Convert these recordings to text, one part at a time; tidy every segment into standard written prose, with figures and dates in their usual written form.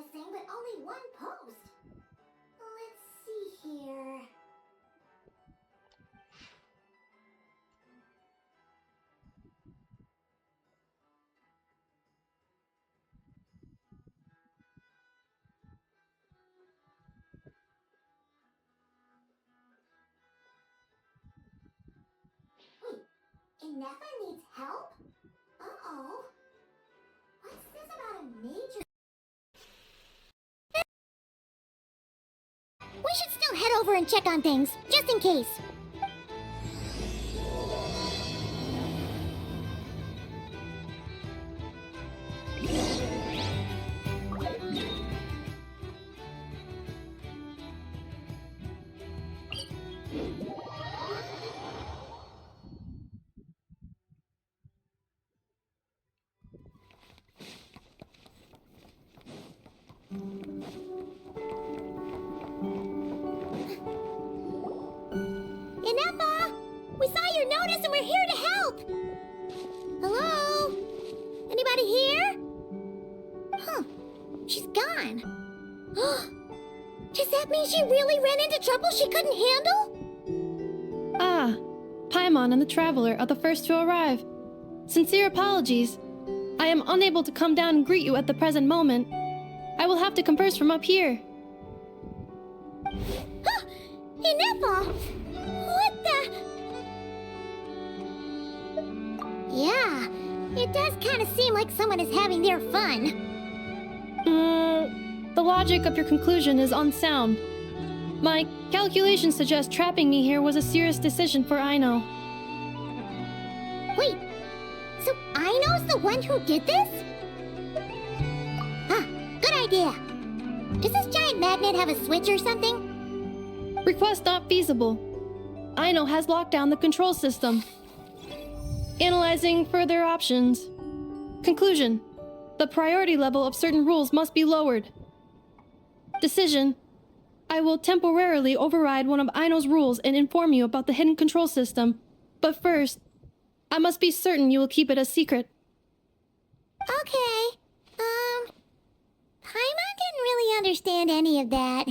missing, but only one post. Let's see here. Inefa needs help? Uh-oh. What's this about a major... We should still head over and check on things, just in case. Inefa! We saw your notice and we're here to help! Hello? Anybody here? Huh. She's gone. Does that mean she really ran into trouble she couldn't handle? Ah, Paimon and the Traveler are the first to arrive. Sincere apologies. I am unable to come down and greet you at the present moment. I will have to converse from up here. Inefa! What the... Yeah, it does kind of seem like someone is having their fun. The logic of your conclusion is unsound. My calculations suggest trapping me here was a serious decision for Aino. Wait, so Aino's the one who did this? Ah, good idea. Does this giant magnet have a switch or something? Request not feasible. Aino has locked down the control system. Analyzing further options. Conclusion. The priority level of certain rules must be lowered. Decision. I will temporarily override one of Aino's rules and inform you about the hidden control system. But first, I must be certain you will keep it a secret. Okay. Paimon didn't really understand any of that.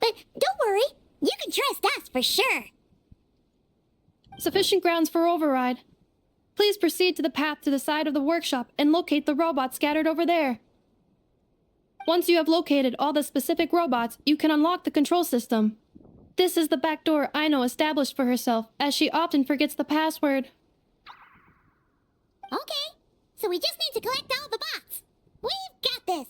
But don't worry, you can trust us for sure. Sufficient grounds for override. Please proceed to the path to the side of the workshop and locate the robots scattered over there. Once you have located all the specific robots, you can unlock the control system. This is the back door Aino established for herself, as she often forgets the password. Okay, so we just need to collect all the bots. We've got this.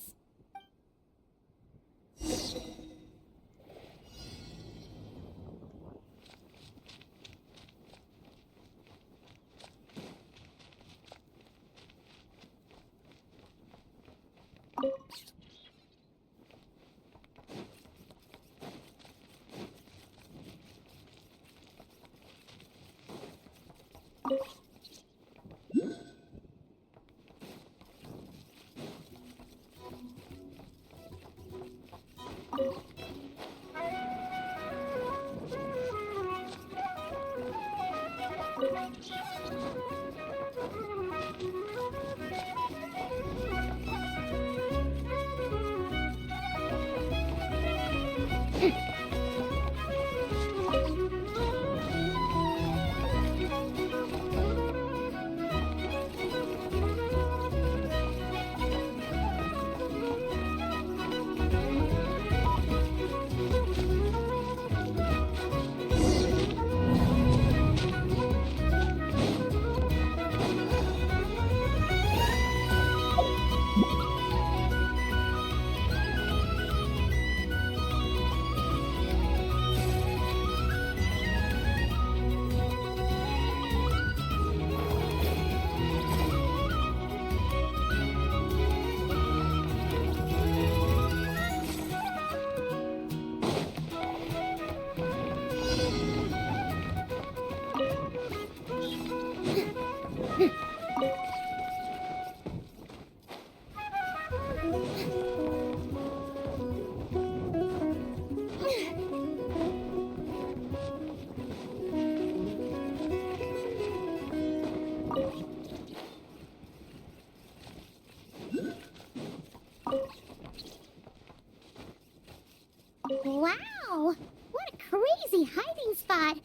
Wow! What a crazy hiding spot!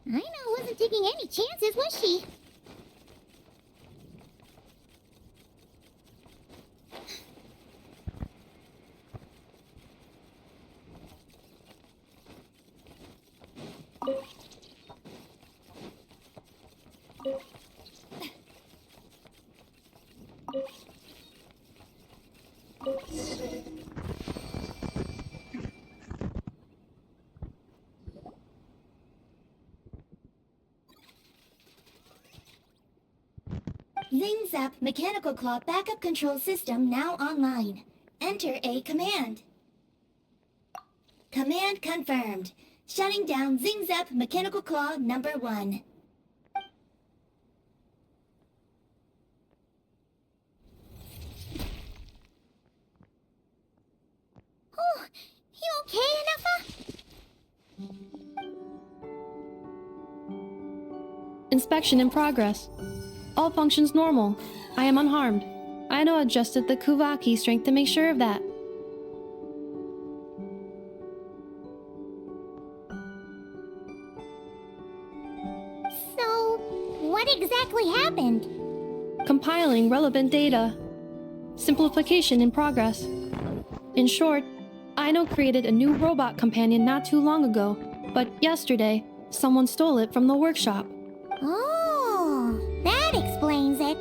Aino wasn't taking any chances, was she? Zing Zap Mechanical Claw Backup Control System now online. Enter a command. Command confirmed. Shutting down Zing Zap Mechanical Claw number 1. Oh, you okay, Anafa? Inspection in progress. All functions normal. I am unharmed. Aino adjusted the Kuvaki strength to make sure of that. So, what exactly happened? Compiling relevant data. Simplification in progress. In short, Aino created a new robot companion not too long ago, but yesterday, someone stole it from the workshop. Oh, that explains it.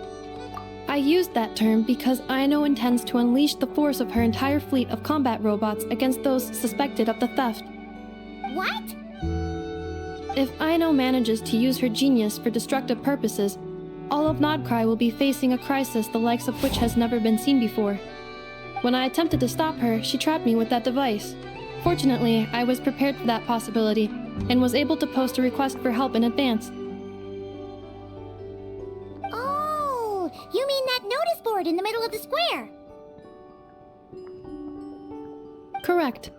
I used that term because Aino intends to unleash the force of her entire fleet of combat robots against those suspected of the theft. What? If Aino manages to use her genius for destructive purposes, all of Nodcry will be facing a crisis the likes of which has never been seen before. When I attempted to stop her, she trapped me with that device. Fortunately, I was prepared for that possibility and was able to post a request for help in advance. Oh, you mean that notice board in the middle of the square? Correct.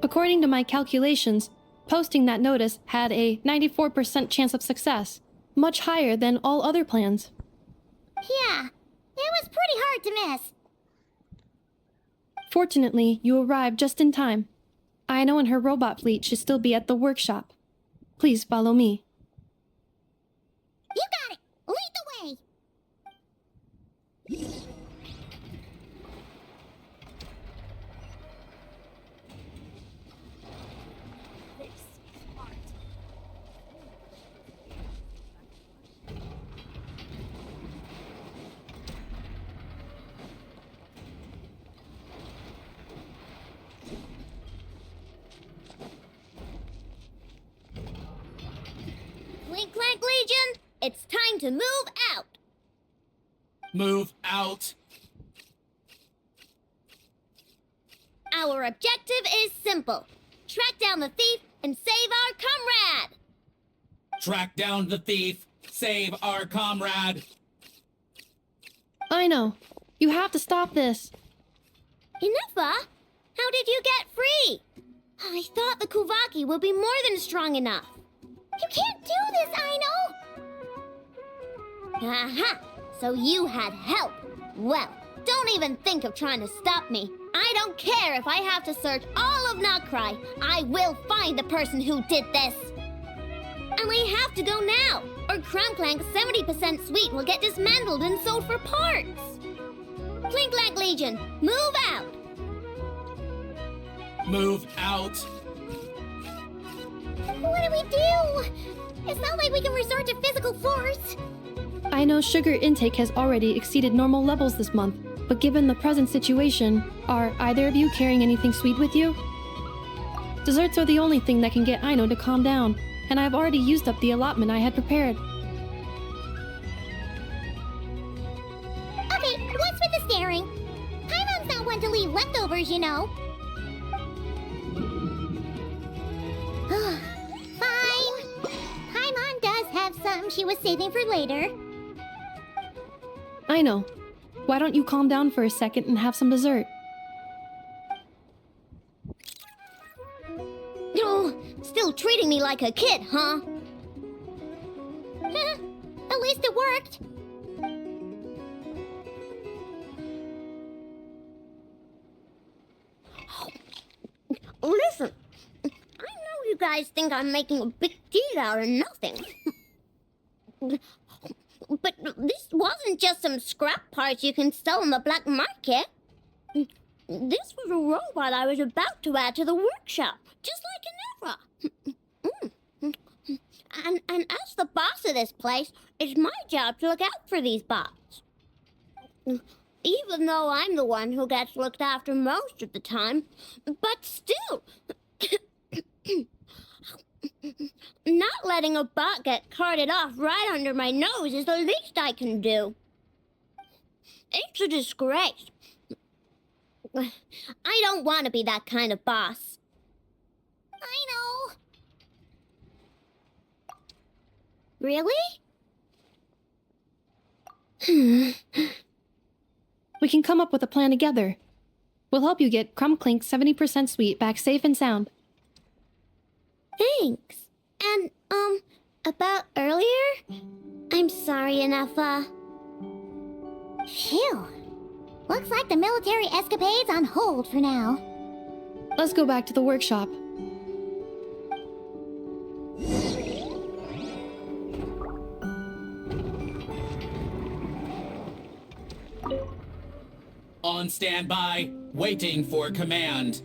According to my calculations, posting that notice had a 94% chance of success, much higher than all other plans. Yeah, it was pretty hard to miss. Fortunately, you arrived just in time. Aino and her robot fleet should still be at the workshop. Please follow me. You got it! Lead the way! Clink Clank Legion, it's time to move out! Move out. Our objective is simple. Track down the thief and save our comrade! Track down the thief. Save our comrade. Aino, you have to stop this. Inufa, how did you get free? I thought the Kuvaki would be more than strong enough. You can't do this, Aino! Aha! So you had help. Well, don't even think of trying to stop me. I don't care if I have to search all of Nodcry. I will find the person who did this. And we have to go now, or Clank 70% sweet will get dismantled and sold for parts. Clink Clank Legion, move out! Move out. What do we do? It's not like we can resort to physical force. Aino's sugar intake has already exceeded normal levels this month, but given the present situation, are either of you carrying anything sweet with you? Desserts are the only thing that can get Aino to calm down, and I've already used up the allotment I had prepared. Okay, what's with the staring? Paimon's not one to leave leftovers, you know. Fine. Paimon does have some she was saving for later. Aino, why don't you calm down for a second and have some dessert? Oh, still treating me like a kid, huh? At least it worked. Listen, guys think I'm making a big deal out of nothing. But this wasn't just some scrap parts you can sell on the black market. This was a robot I was about to add to the workshop, just like an Eva. And as the boss of this place, it's my job to look out for these bots. Even though I'm the one who gets looked after most of the time, but still... Not letting a bot get carted off right under my nose is the least I can do. It's a disgrace. I don't want to be that kind of boss. I know. Really? We can come up with a plan together. We'll help you get Crumb Clink's 70% suite back safe and sound. Thanks. And, about earlier? I'm sorry, Anafa. Phew. Looks like the military escapade's on hold for now. Let's go back to the workshop. On standby, waiting for command.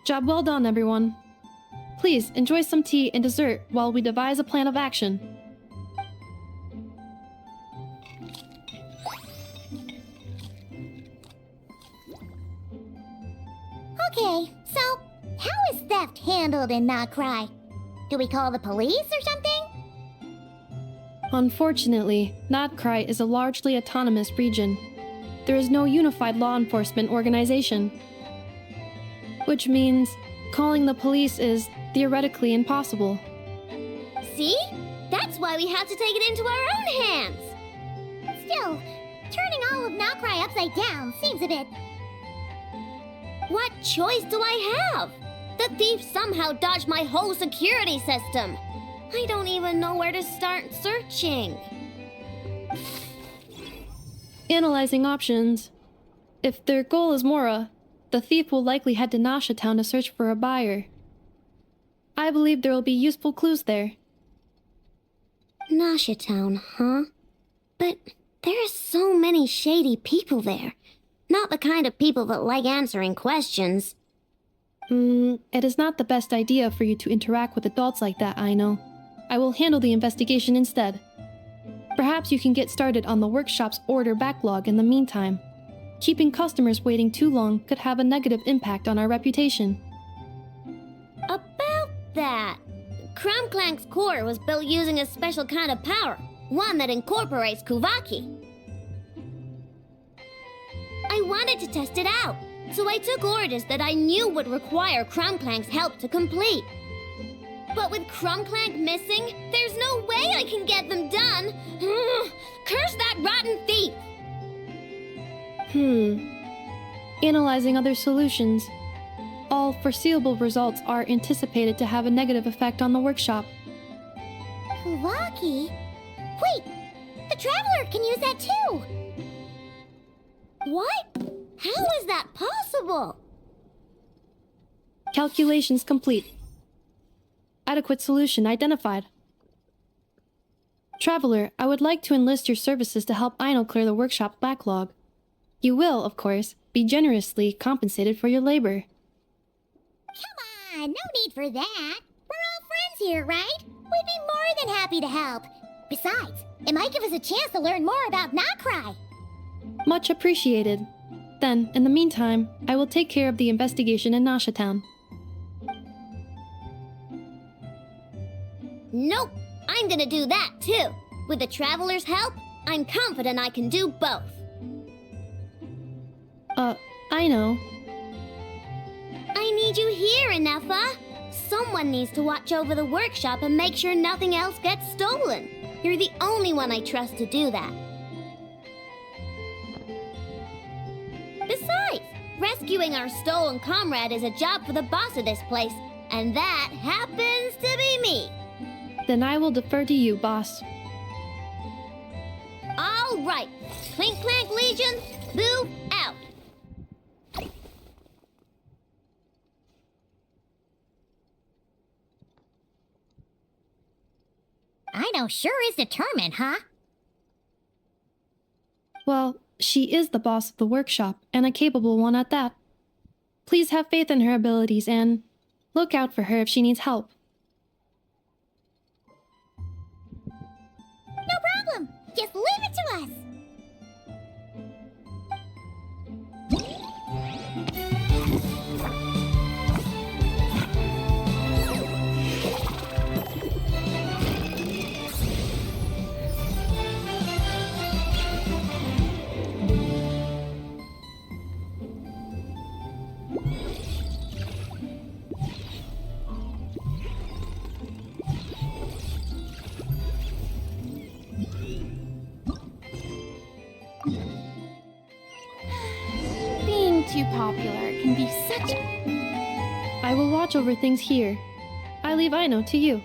Job well done, everyone. Please enjoy some tea and dessert while we devise a plan of action. Okay, so how is theft handled in Nocry? Do we call the police or something? Unfortunately, Nocry is a largely autonomous region. There is no unified law enforcement organization. Which means calling the police is theoretically impossible. See? That's why we have to take it into our own hands. Still, turning all of Nocry upside down seems a bit... What choice do I have? The thief somehow dodged my whole security system. I don't even know where to start searching. Analyzing options. If their goal is Mora, the thief will likely head to Nasha Town to search for a buyer. I believe there will be useful clues there. Nasha Town, huh? But there are so many shady people there. Not the kind of people that like answering questions. It is not the best idea for you to interact with adults like that, I know. I will handle the investigation instead. Perhaps you can get started on the workshop's order backlog in the meantime. Keeping customers waiting too long could have a negative impact on our reputation. About that, Crumclank's core was built using a special kind of power, one that incorporates Kuvaki. I wanted to test it out, so I took orders that I knew would require Crumclank's help to complete. But with Crumclank missing, there's no way I can get them done. Curse that rotten thief! Analyzing other solutions. All foreseeable results are anticipated to have a negative effect on the workshop. Kuvaki? Wait! The Traveler can use that too! What? How is that possible? Calculations complete. Adequate solution identified. Traveler, I would like to enlist your services to help Aino clear the workshop backlog. You will, of course, be generously compensated for your labor. Come on, no need for that. We're all friends here, right? We'd be more than happy to help. Besides, it might give us a chance to learn more about Nocry. Much appreciated. Then, in the meantime, I will take care of the investigation in Nasha Town. Nope, I'm gonna do that too. With the Traveler's help, I'm confident I can do both. I know. I need you here, Inefa. Someone needs to watch over the workshop and make sure nothing else gets stolen. You're the only one I trust to do that. Besides, rescuing our stolen comrade is a job for the boss of this place, and that happens to be me. Then I will defer to you, boss. All right, Clink Clank Legion, move out. Ino sure is determined, huh? Well, she is the boss of the workshop, and a capable one at that. Please have faith in her abilities and look out for her if she needs help. No problem. Just leave it to us. Being too popular can be such a... I will watch over things here. I leave Ino to you.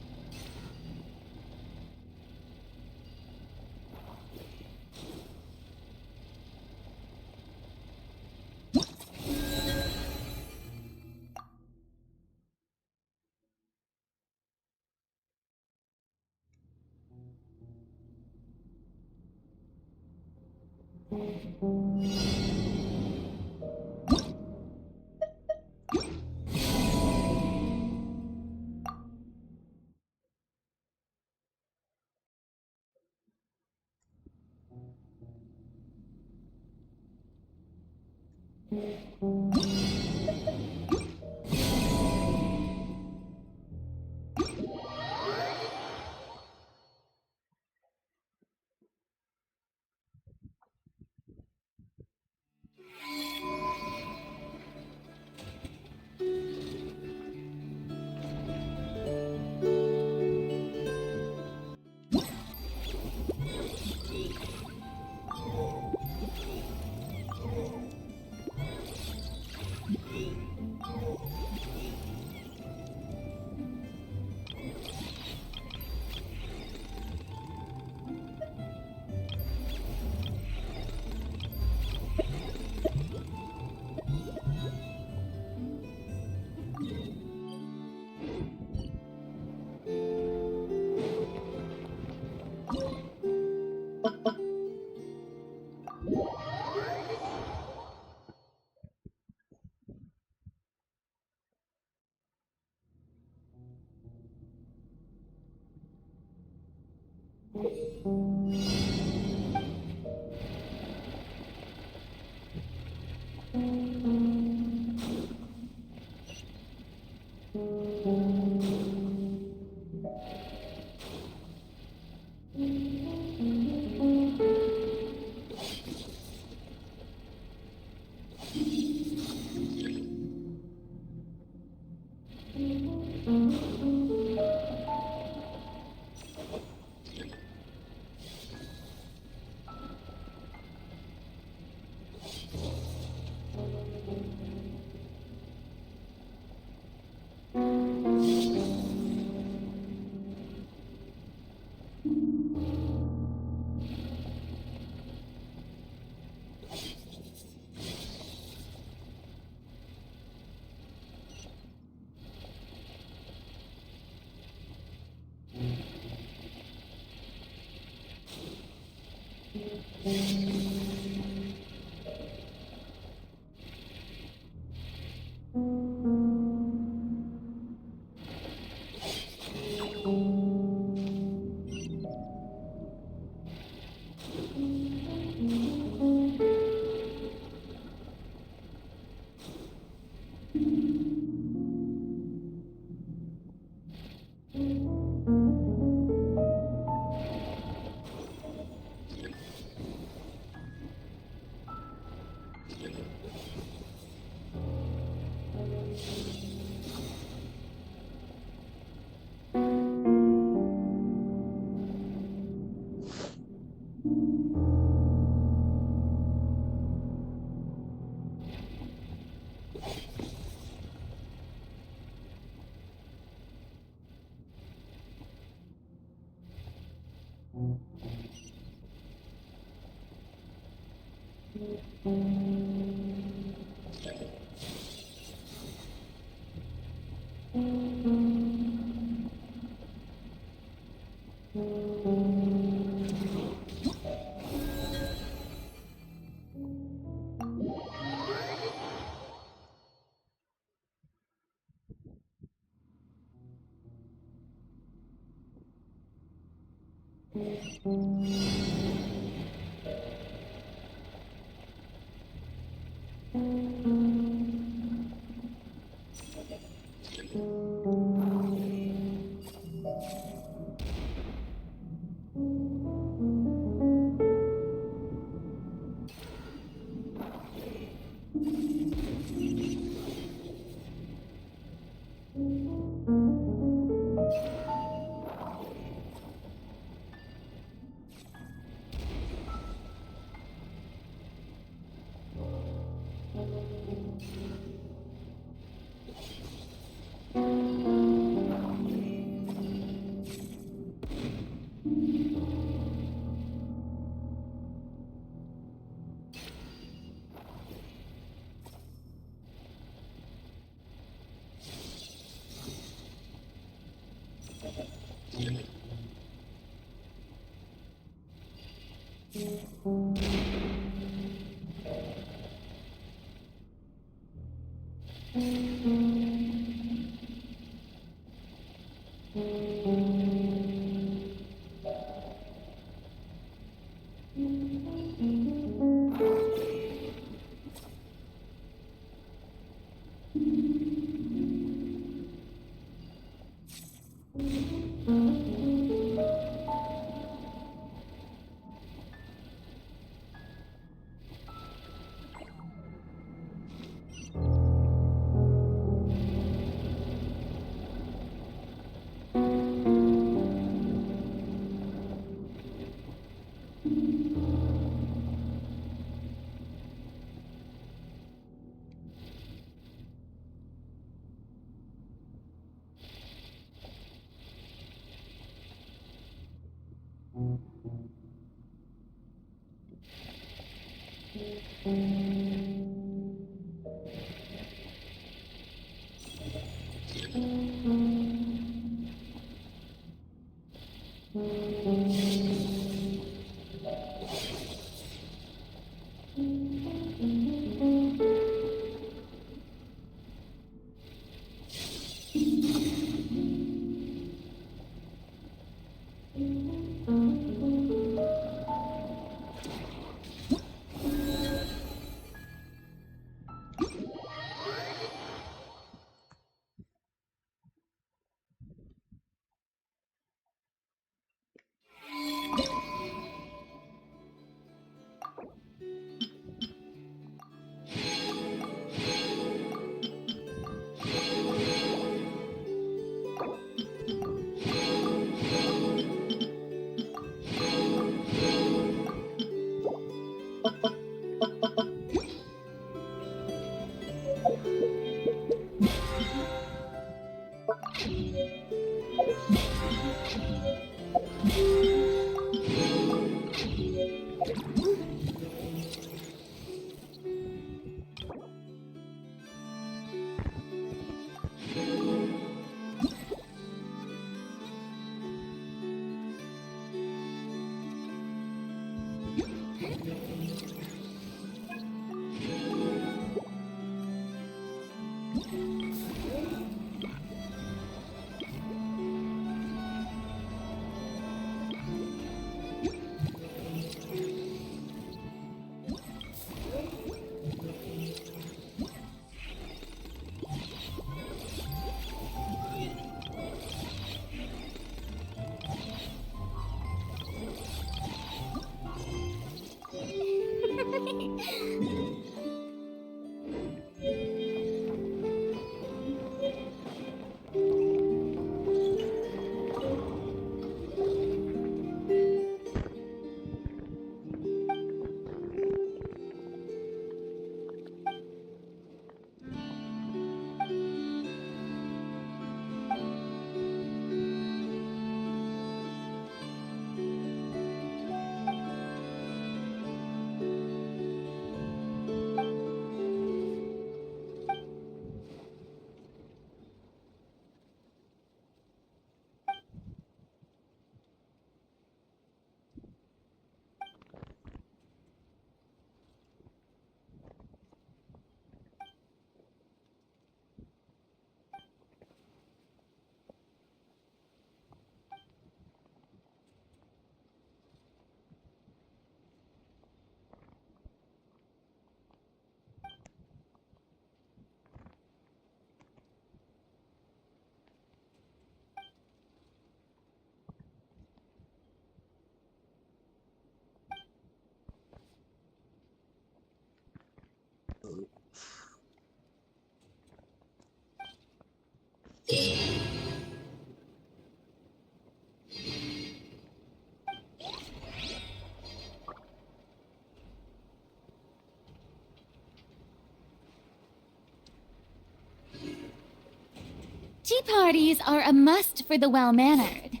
Tea parties are a must for the well-mannered.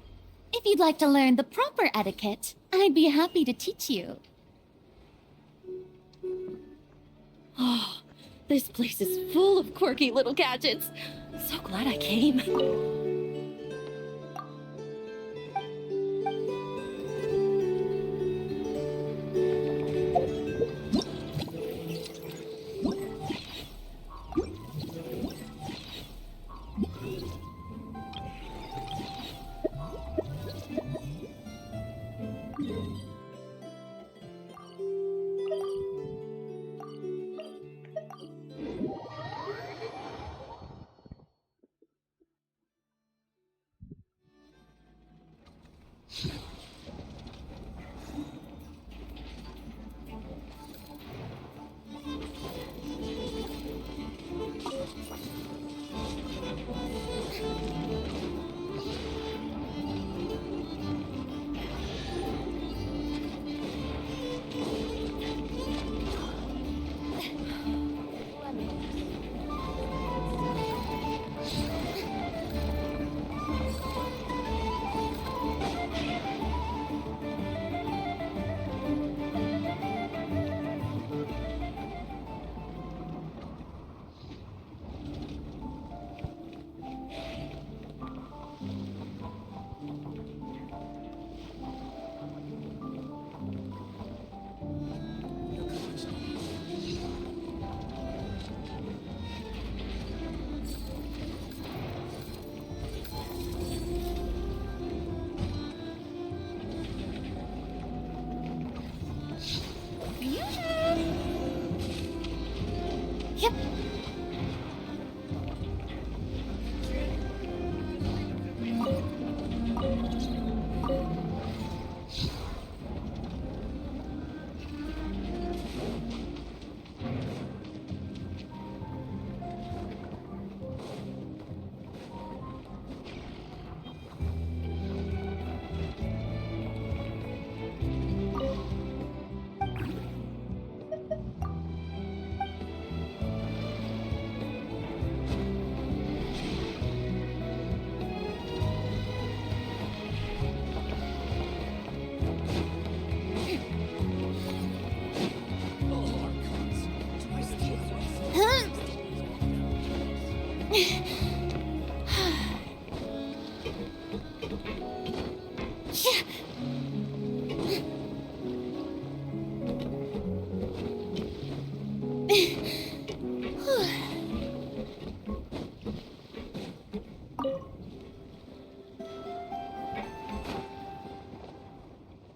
If you'd like to learn the proper etiquette, I'd be happy to teach you. Oh, this place is full of quirky little gadgets. So glad I came. Fusion! Yep.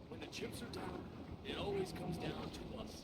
When the chips are down, it always comes down to us.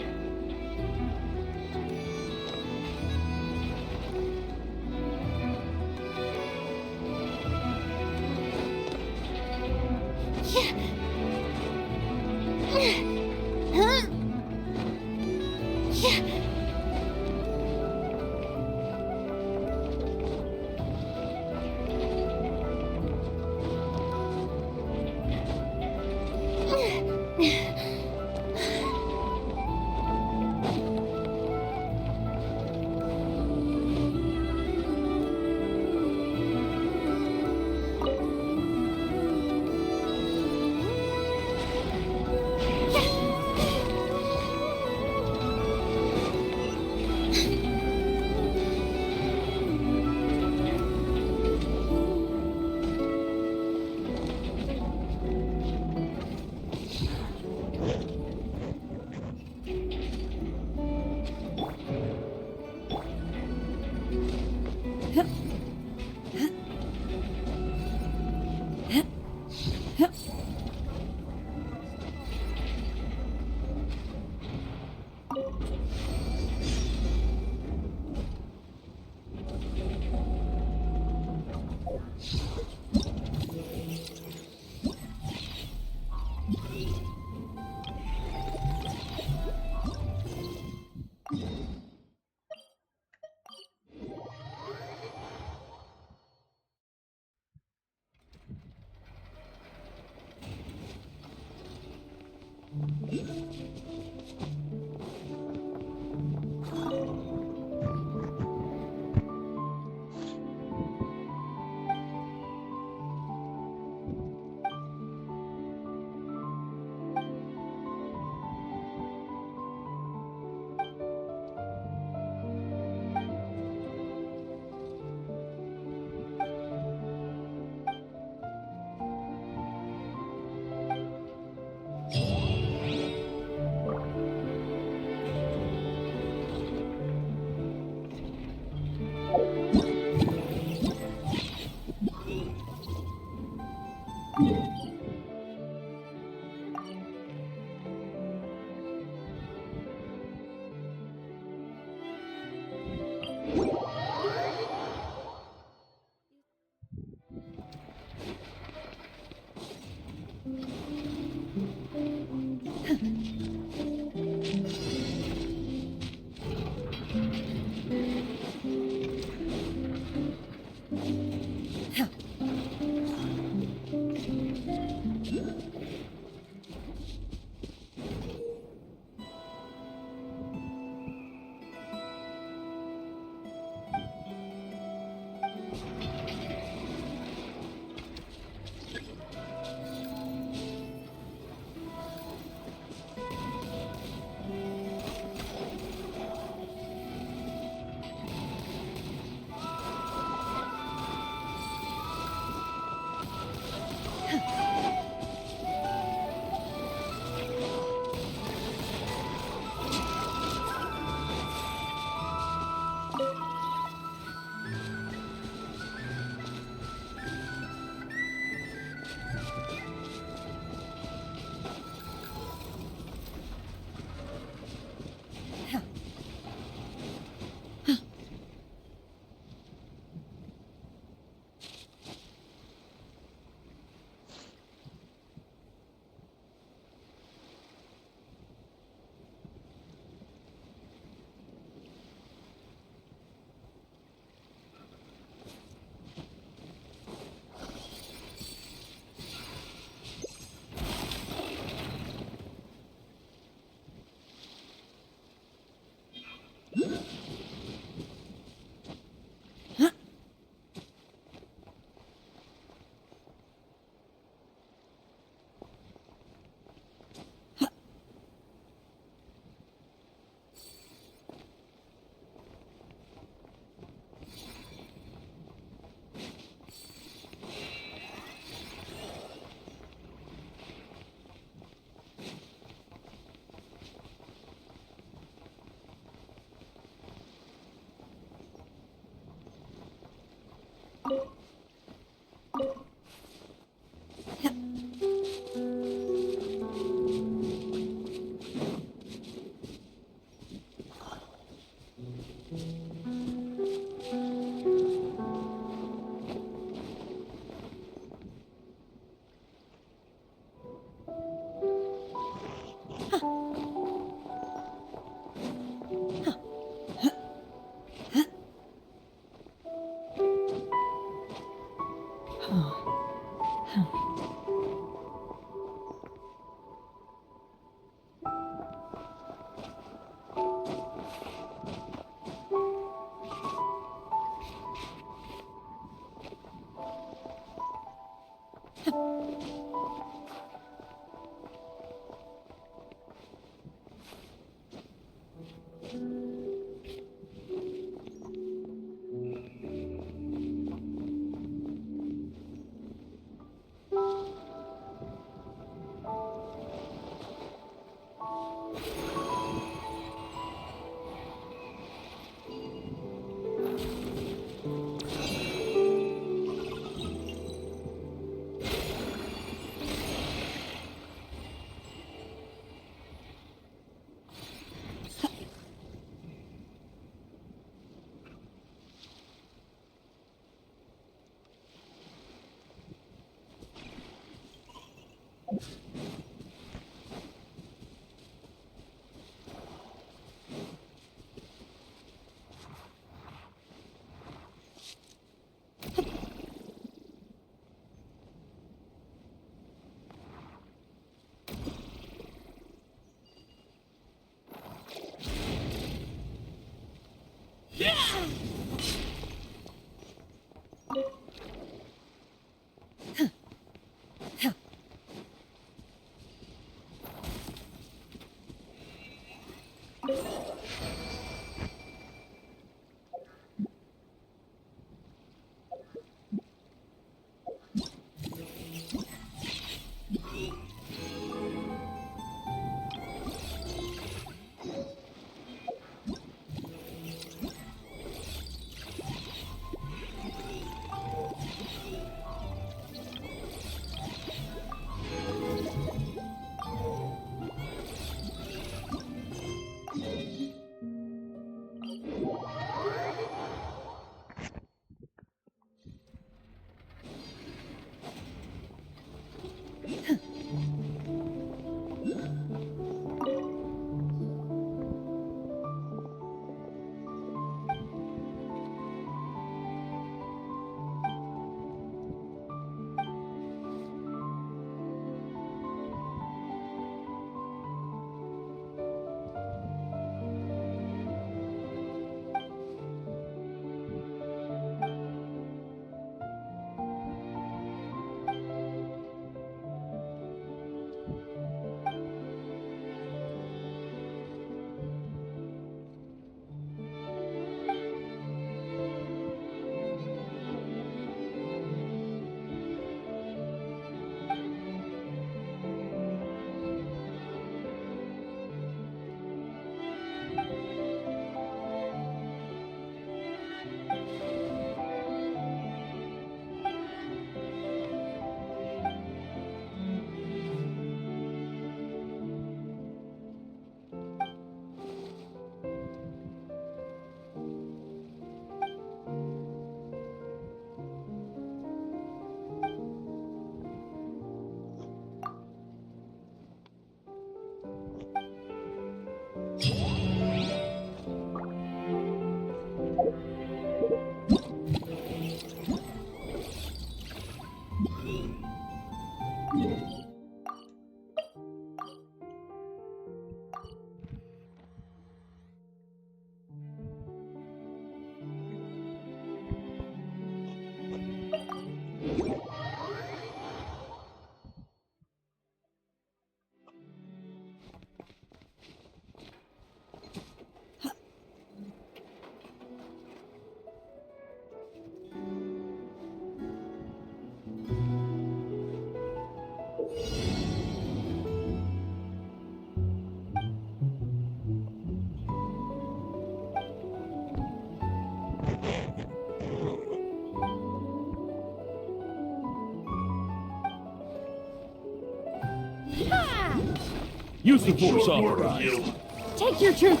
Use the force authorized. Take your truth.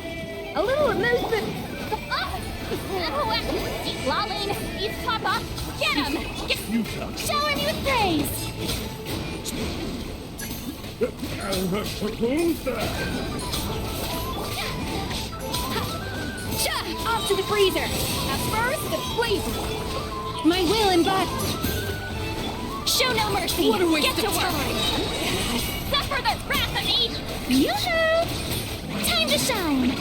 A little amusement. Keep lolling. He's Papa. Get him. Shower me with praise. Off to the freezer. At first, the flavor. My will embodied. Show no mercy. What a waste Get to work. Suffer the wrath of me. Yoo-hoo! Time to shine.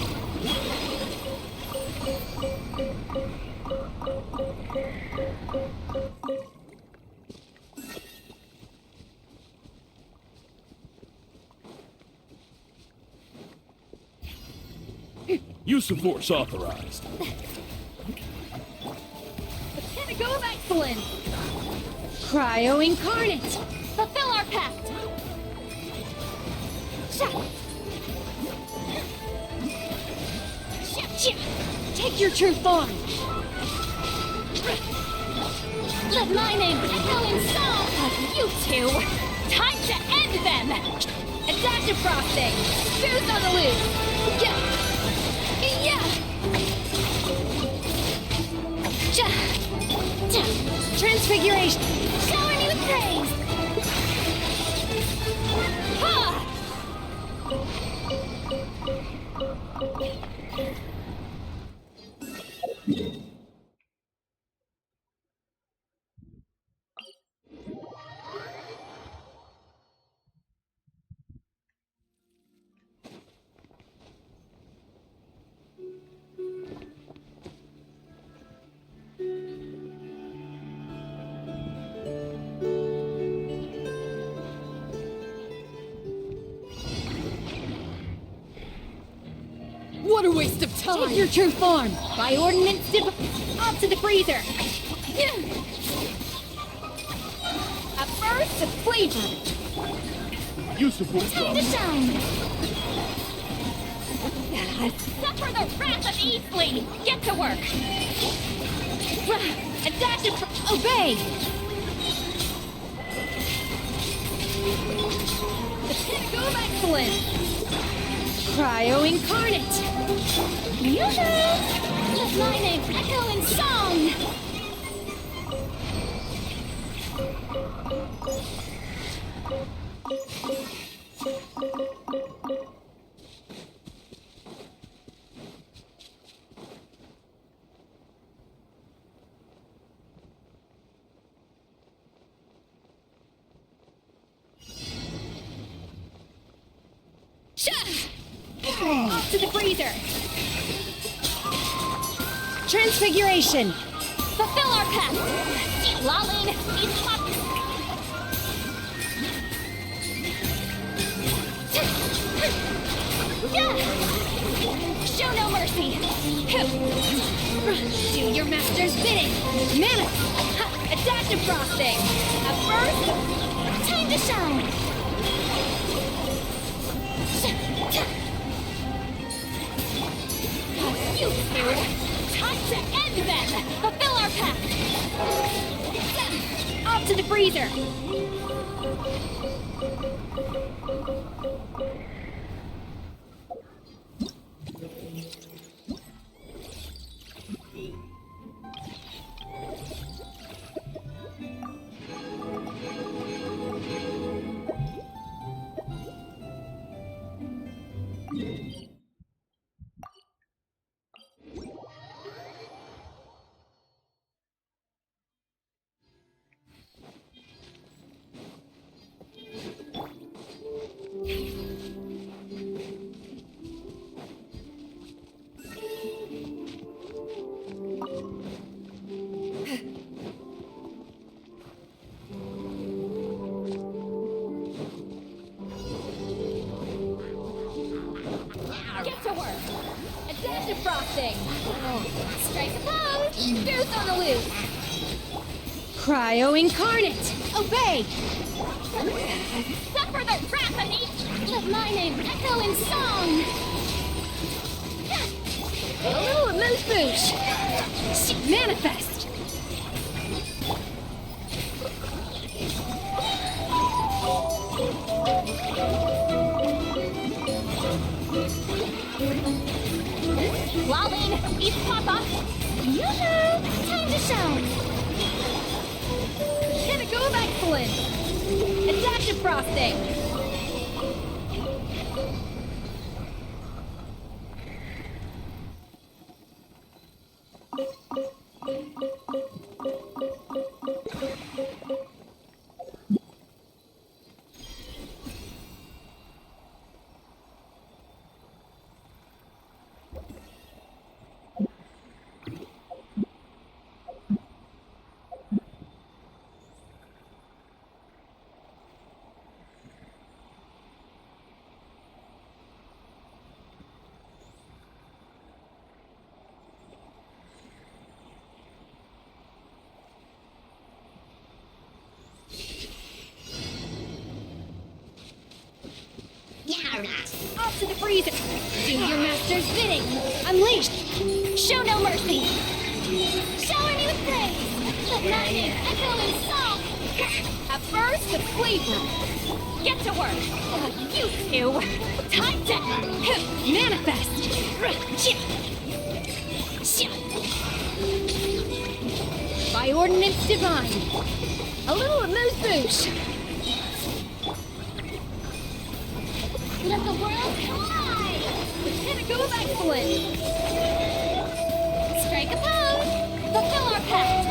Use of force authorized. Pinnacle of excellence! Cryo incarnate! Fulfill our pact! Take your true form! Let my name echo in song! You two! Time to end them! Adaptive frosting! Boost on the loose! Yeah! Transfiguration! Shower me with praise! Ha! What a waste of time! Take your true form! By ordnance dip up to the freezer! A burst of flavor! Use of force Time to authorized. shine! Suffer the wrath of Eastly! Get to work! Adaptive obey! The pinnacle of excellence! Cryo incarnate! Yoo-hoo! Let my name echo in song! Off to the freezer! Transfiguration! Fulfill our pact! Lolling! Eat pop! Show no mercy! Do your master's bidding! Mana! Adaptive frosting! A burst! Time to shine! You two! Time to end them! Fulfill our pact! Off to the freezer! Get to work! Adaptive frosting! Strike a pose! Boost on the loose! Cryo incarnate! Obey! Suffer the wrath of each! Let my name echo in song! A little amuse bouche! Manifest! Lolling! Eat papa! Yoo-hoo! Time to shine! Pinnacle of excellence! Adaptive frosting! Off to the freezer. Do your master's bidding. Unleash. Show no mercy. Showering you with praise. Let my name echo in song. A burst of flavor. Get to work. You two. Time to manifest. By ordinance divine. A little amuse-bouche. Let the world collide! Pinnacle of excellence! Strike a pose! Fulfill our pact!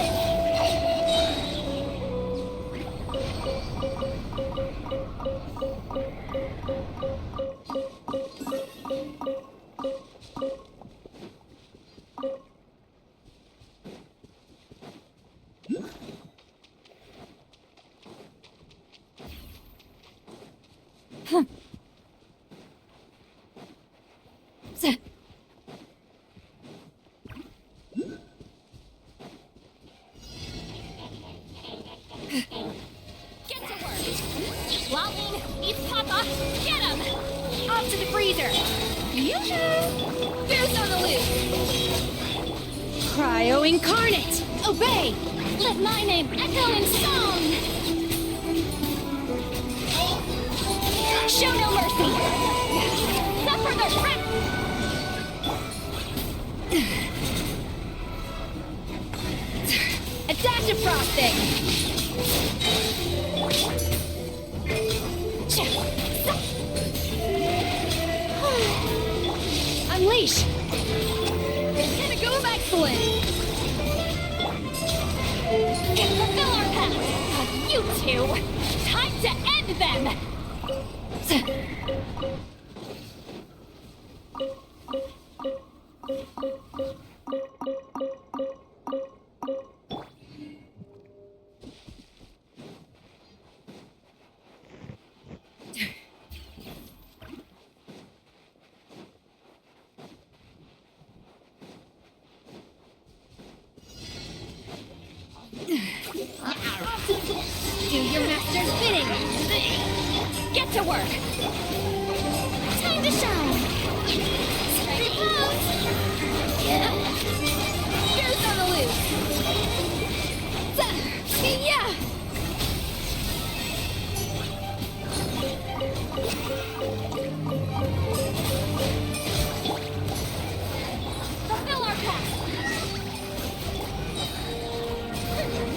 Get to work! Lightning, eat Papa, get him! Off to the freezer! Yoo-hoo! Goose on the loose! Cryo incarnate! Obey! Let my name echo in song! Show no mercy! Suffer the wrath! A dash of frosting! Unleash! Pinnacle of excellence! Fulfill our pact! You two! Time to end them! Do your master's bidding! Get to work! Time to shine! Strike a pose! Goose on the loose! Yeah! Fulfill our pact!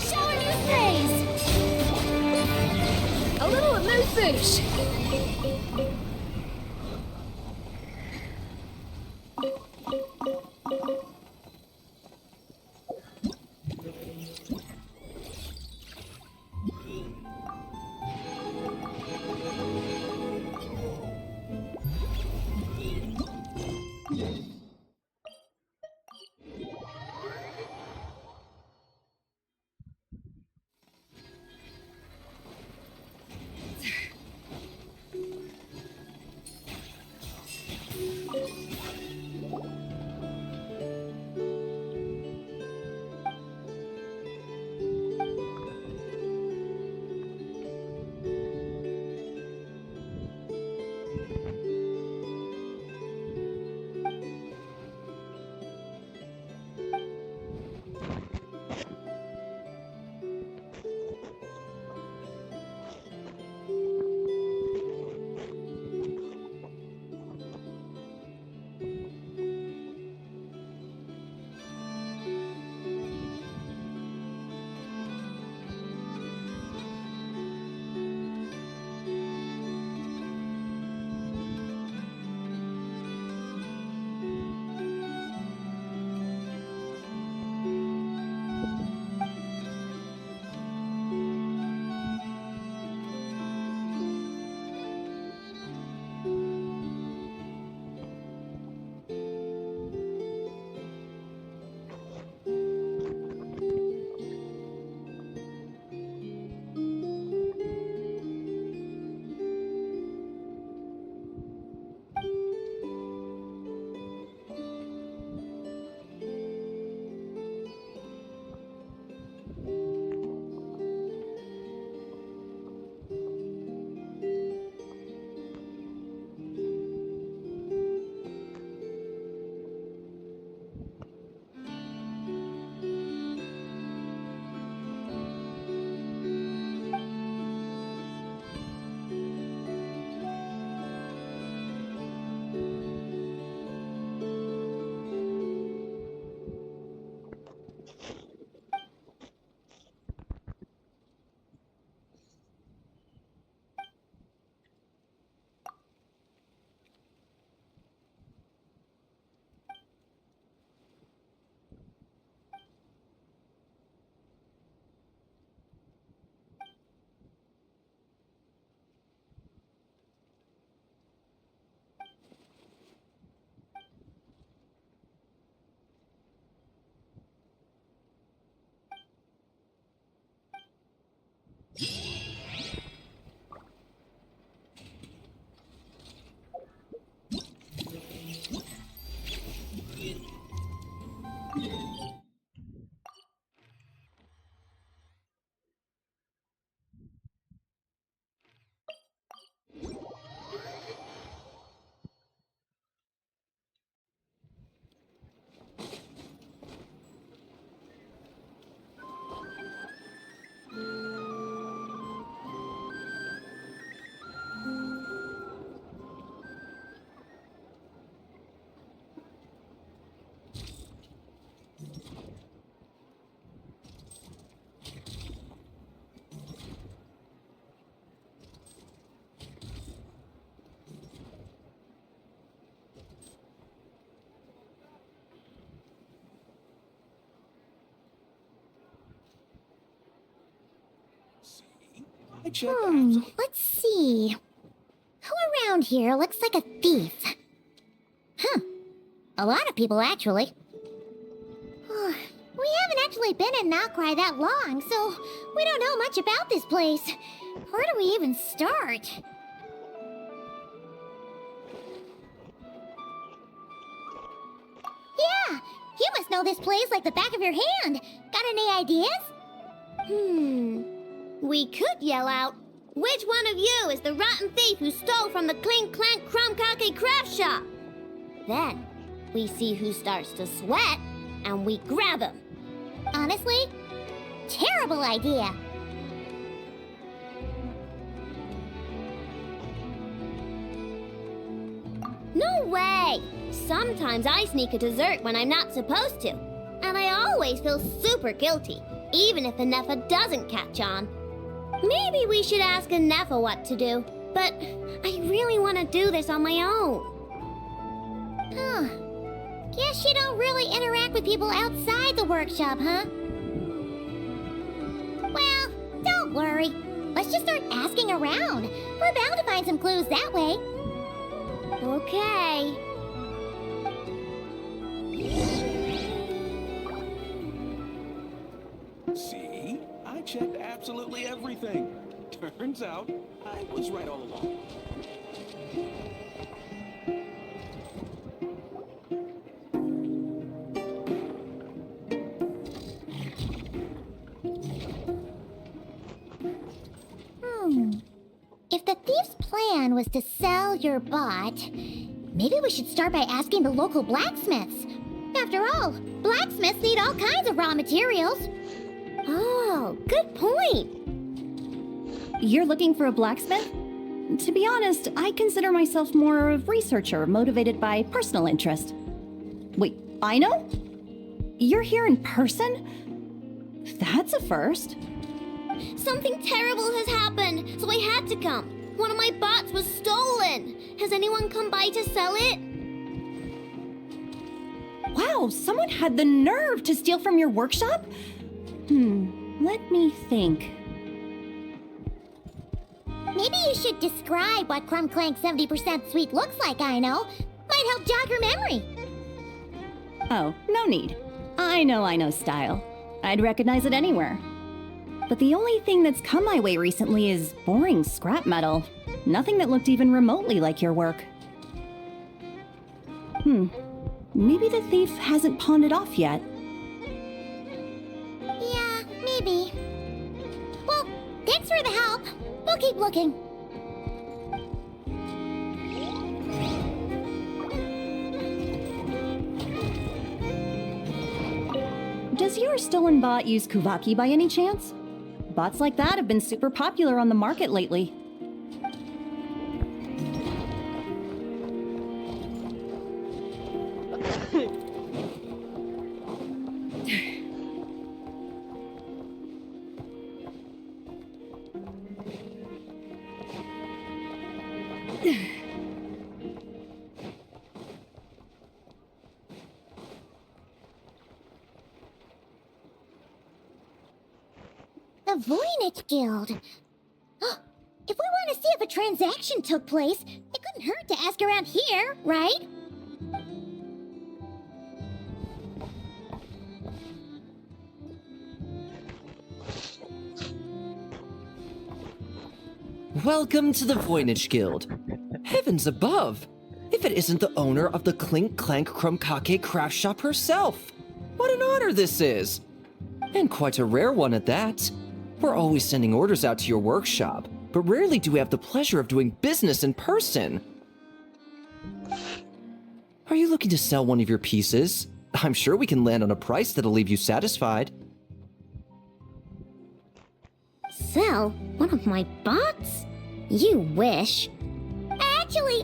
Shower you with praise! A little amuse-bouche! I checked. Let's see. Who around here looks like a thief? A lot of people, actually. We haven't actually been in Nokrai that long, so we don't know much about this place. Where do we even start? Yeah, you must know this place like the back of your hand. Got any ideas? We could yell out, "Which one of you is the rotten thief who stole from the Clink Clank Crumb-Kake craft shop?" Then, we see who starts to sweat, and we grab him. Honestly, terrible idea. No way! Sometimes I sneak a dessert when I'm not supposed to. And I always feel super guilty, even if a Neffa doesn't catch on. Maybe we should ask a Neffa what to do, but I really want to do this on my own. Guess you don't really interact with people outside the workshop, huh? Well, don't worry. Let's just start asking around. We're bound to find some clues that way. Okay. See? I checked absolutely everything. Turns out, I was right all along. If the thief's plan was to sell your bot, maybe we should start by asking the local blacksmiths. After all, blacksmiths need all kinds of raw materials. Oh, good point. You're looking for a blacksmith? To be honest, I consider myself more of a researcher motivated by personal interest. Wait, I know? You're here in person? That's a first. Something terrible has happened, so I had to come. One of my bots was stolen. Has anyone come by to sell it? Wow, someone had the nerve to steal from your workshop? Let me think. Maybe you should describe what Crumb Clank 70% sweet looks like, I know. Might help jog your memory. Oh, no need. I know style. I'd recognize it anywhere. But the only thing that's come my way recently is boring scrap metal. Nothing that looked even remotely like your work. Maybe the thief hasn't pawned it off yet. Yeah, maybe. Well, thanks for the help. We'll keep looking. Does your stolen bot use Kuvaki by any chance? Bots like that have been super popular on the market lately. The Voynich Guild. If we want to see if a transaction took place, it couldn't hurt to ask around here, right? Welcome to the Voynich Guild. Heavens above! If it isn't the owner of the Clink Clank Crumb-Kake craft shop herself! What an honor this is! And quite a rare one at that. We're always sending orders out to your workshop, but rarely do we have the pleasure of doing business in person. Are you looking to sell one of your pieces? I'm sure we can land on a price that'll leave you satisfied. Sell one of my bots? You wish. Actually,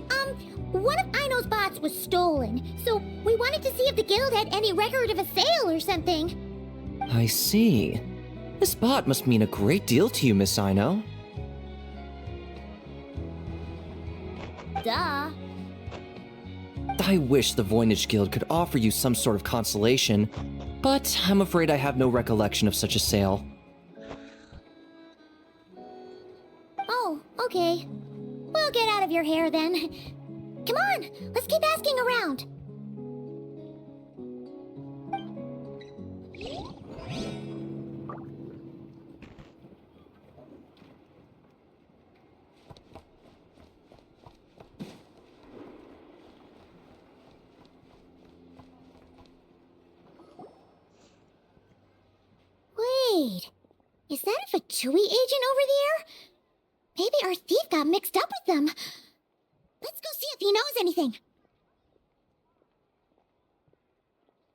one of Aino's bots was stolen, so we wanted to see if the guild had any record of a sale or something. I see. This bot must mean a great deal to you, Miss Aino. Duh. I wish the Voynich Guild could offer you some sort of consolation, but I'm afraid I have no recollection of such a sale. keep asking around. Wait, is that a Fatui agent over there? Maybe our thief got mixed up with them. Let's go see if he knows anything.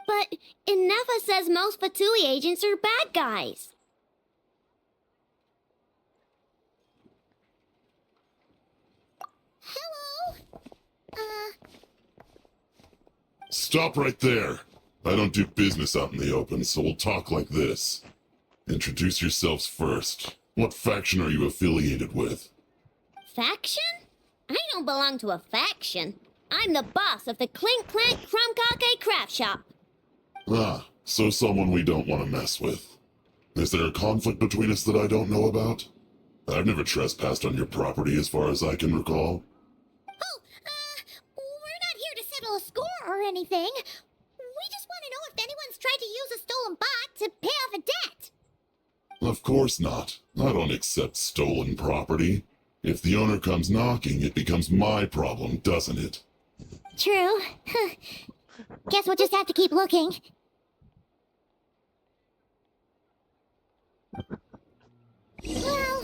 But Inefa says most Fatui agents are bad guys. Hello? Stop right there. I don't do business out in the open, so we'll talk like this. Introduce yourselves first. What faction are you affiliated with? Faction? I don't belong to a faction. I'm the boss of the Clink Clank Crumkake Craft Shop. Ah, so someone we don't want to mess with. Is there a conflict between us that I don't know about? I've never trespassed on your property as far as I can recall. Oh, we're not here to settle a score or anything. We just want to know if anyone's tried to use a stolen bot to pay off a debt. Of course not. I don't accept stolen property. If the owner comes knocking, it becomes my problem, doesn't it? True. Guess we'll just have to keep looking. Well,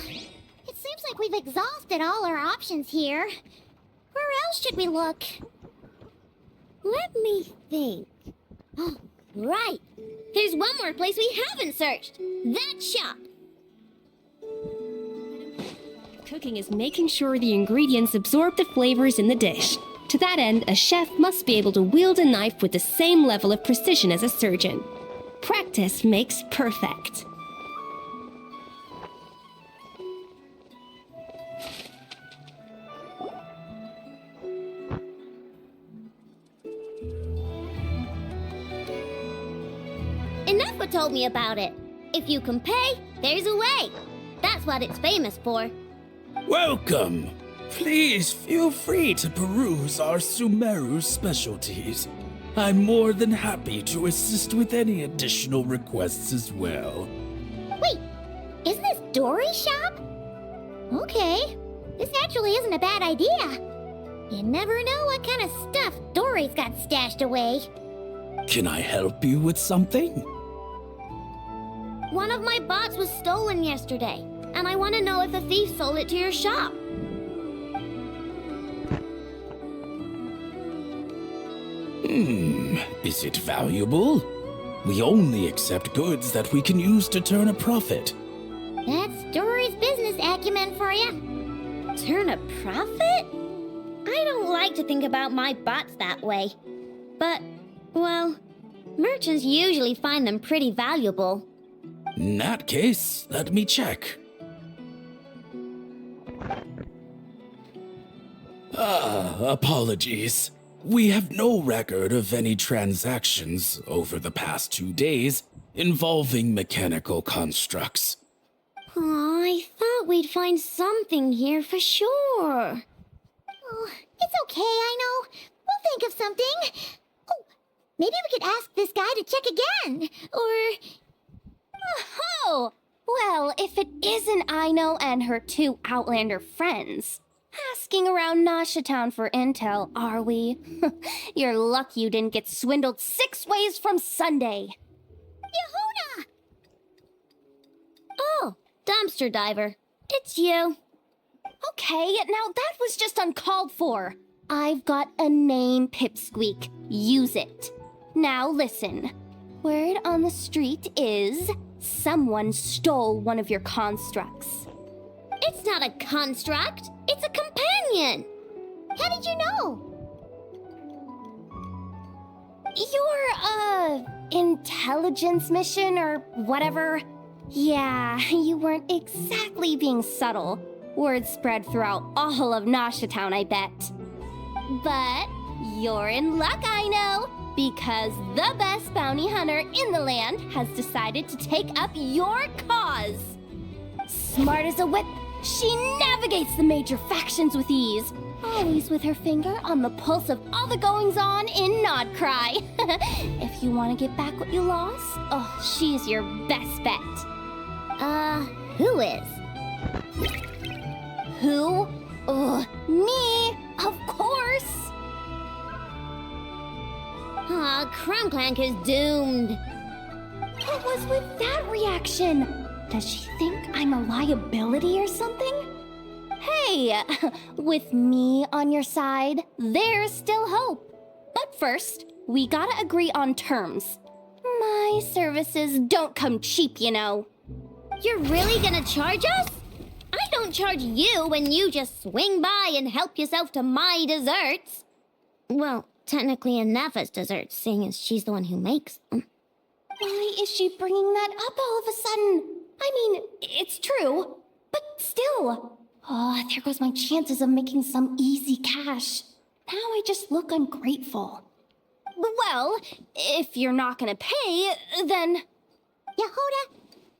it seems like we've exhausted all our options here. Where else should we look? Let me think. Oh, right. There's one more place we haven't searched. That shop. Cooking is making sure the ingredients absorb the flavors in the dish. To that end, a chef must be able to wield a knife with the same level of precision as a surgeon. Practice makes perfect. Inefa told me about it. If you can pay, there's a way. That's what it's famous for. Welcome. Please feel free to peruse our Sumeru specialties. I'm more than happy to assist with any additional requests as well. Wait, isn't this Dory's shop? Okay, this actually isn't a bad idea. You never know what kind of stuff Dory's got stashed away. Can I help you with something? One of my bots was stolen yesterday, and I want to know if the thief sold it to your shop. Is it valuable? We only accept goods that we can use to turn a profit. That's Dory's business acumen for you. Turn a profit? I don't like to think about my bots that way. But, well, merchants usually find them pretty valuable. In that case, let me check. Apologies. We have no record of any transactions over the past 2 days involving mechanical constructs. Aw, I thought we'd find something here for sure. Oh, it's okay, I know. We'll think of something. Oh, maybe we could ask this guy to check again. Or... Oh! Well, if it isn't Aino and her 2 Outlander friends. Asking around Nasha Town for intel, are we? You're lucky you didn't get swindled 6 ways from Sunday. Yehuda! Oh, dumpster diver. It's you. Okay, now that was just uncalled for. I've got a name, Pipsqueak. Use it. Now listen. Word on the street is someone stole one of your constructs. It's not a construct. It's a companion. How did you know? Your, intelligence mission or whatever? Yeah, you weren't exactly being subtle. Word spread throughout all of Nasha Town, I bet. But you're in luck, I know, because the best bounty hunter in the land has decided to take up your cause. Smart as a whip, she navigates the major factions with ease. Always with her finger on the pulse of all the goings-on in Nodcry. If you want to get back what you lost, oh, she's your best bet. Who is? Who? Me, of course. Aw, Crumbclank is doomed. What was with that reaction? Does she think I'm a liability or something? Hey, with me on your side, there's still hope. But first, we gotta agree on terms. My services don't come cheap, you know. You're really gonna charge us? I don't charge you when you just swing by and help yourself to my desserts. Well, technically Anafa's desserts, seeing as she's the one who makes them. Why is she bringing that up all of a sudden? I mean, it's true, but still. Oh, there goes my chances of making some easy cash. Now I just look ungrateful. Well, if you're not gonna pay, then... Yehuda,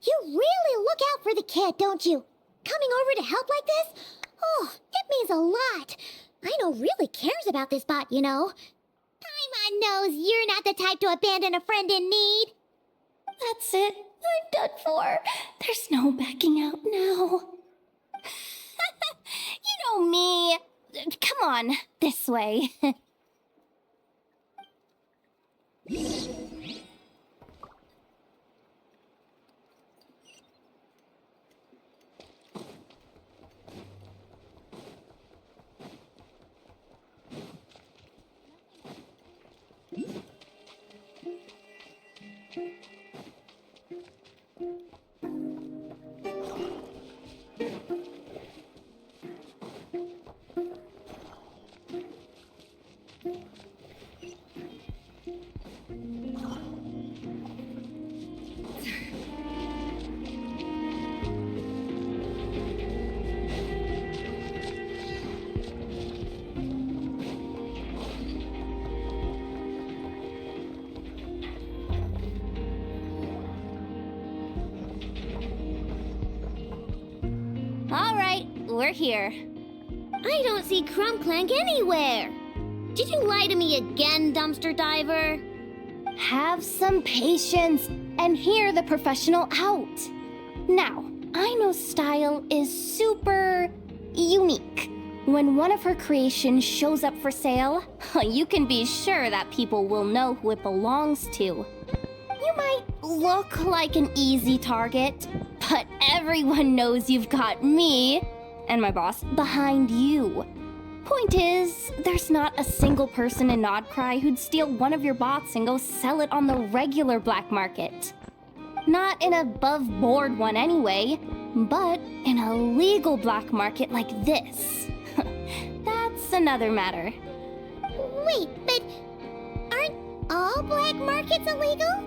you really look out for the kid, don't you? Coming over to help like this? Oh, it means a lot. Aino really cares about this bot, you know. Paimon knows you're not the type to abandon a friend in need. That's it. I'm done for. There's no backing out now. You know me. Come on, this way. All right, we're here. I don't see Crumbclank anywhere. Did you lie to me again, dumpster diver? Have some patience and hear the professional out. Now, Aino's style is super unique. When one of her creations shows up for sale, you can be sure that people will know who it belongs to. You might look like an easy target, but everyone knows you've got me and my boss behind you. Point is, there's not a single person in Nodcry who'd steal one of your bots and go sell it on the regular black market. Not an above-board one anyway, but in a legal black market like this. That's another matter. Wait, but aren't all black markets illegal?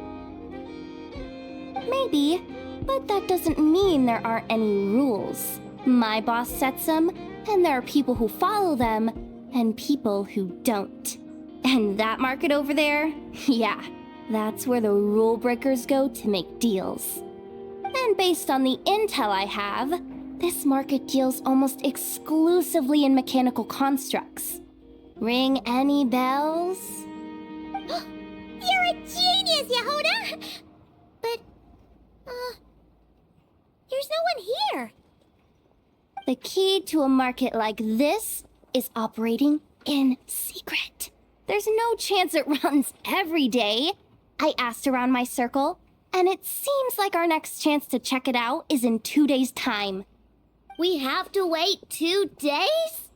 Maybe, but that doesn't mean there aren't any rules. My boss sets them, and there are people who follow them, and people who don't. And that market over there, yeah, that's where the rule breakers go to make deals. And based on the intel I have, this market deals almost exclusively in mechanical constructs. Ring any bells? You're a genius, Yehuda! But, there's no one here. The key to a market like this is operating in secret. There's no chance it runs every day. I asked around my circle, and it seems like our next chance to check it out is in 2 days' time. We have to wait 2 days?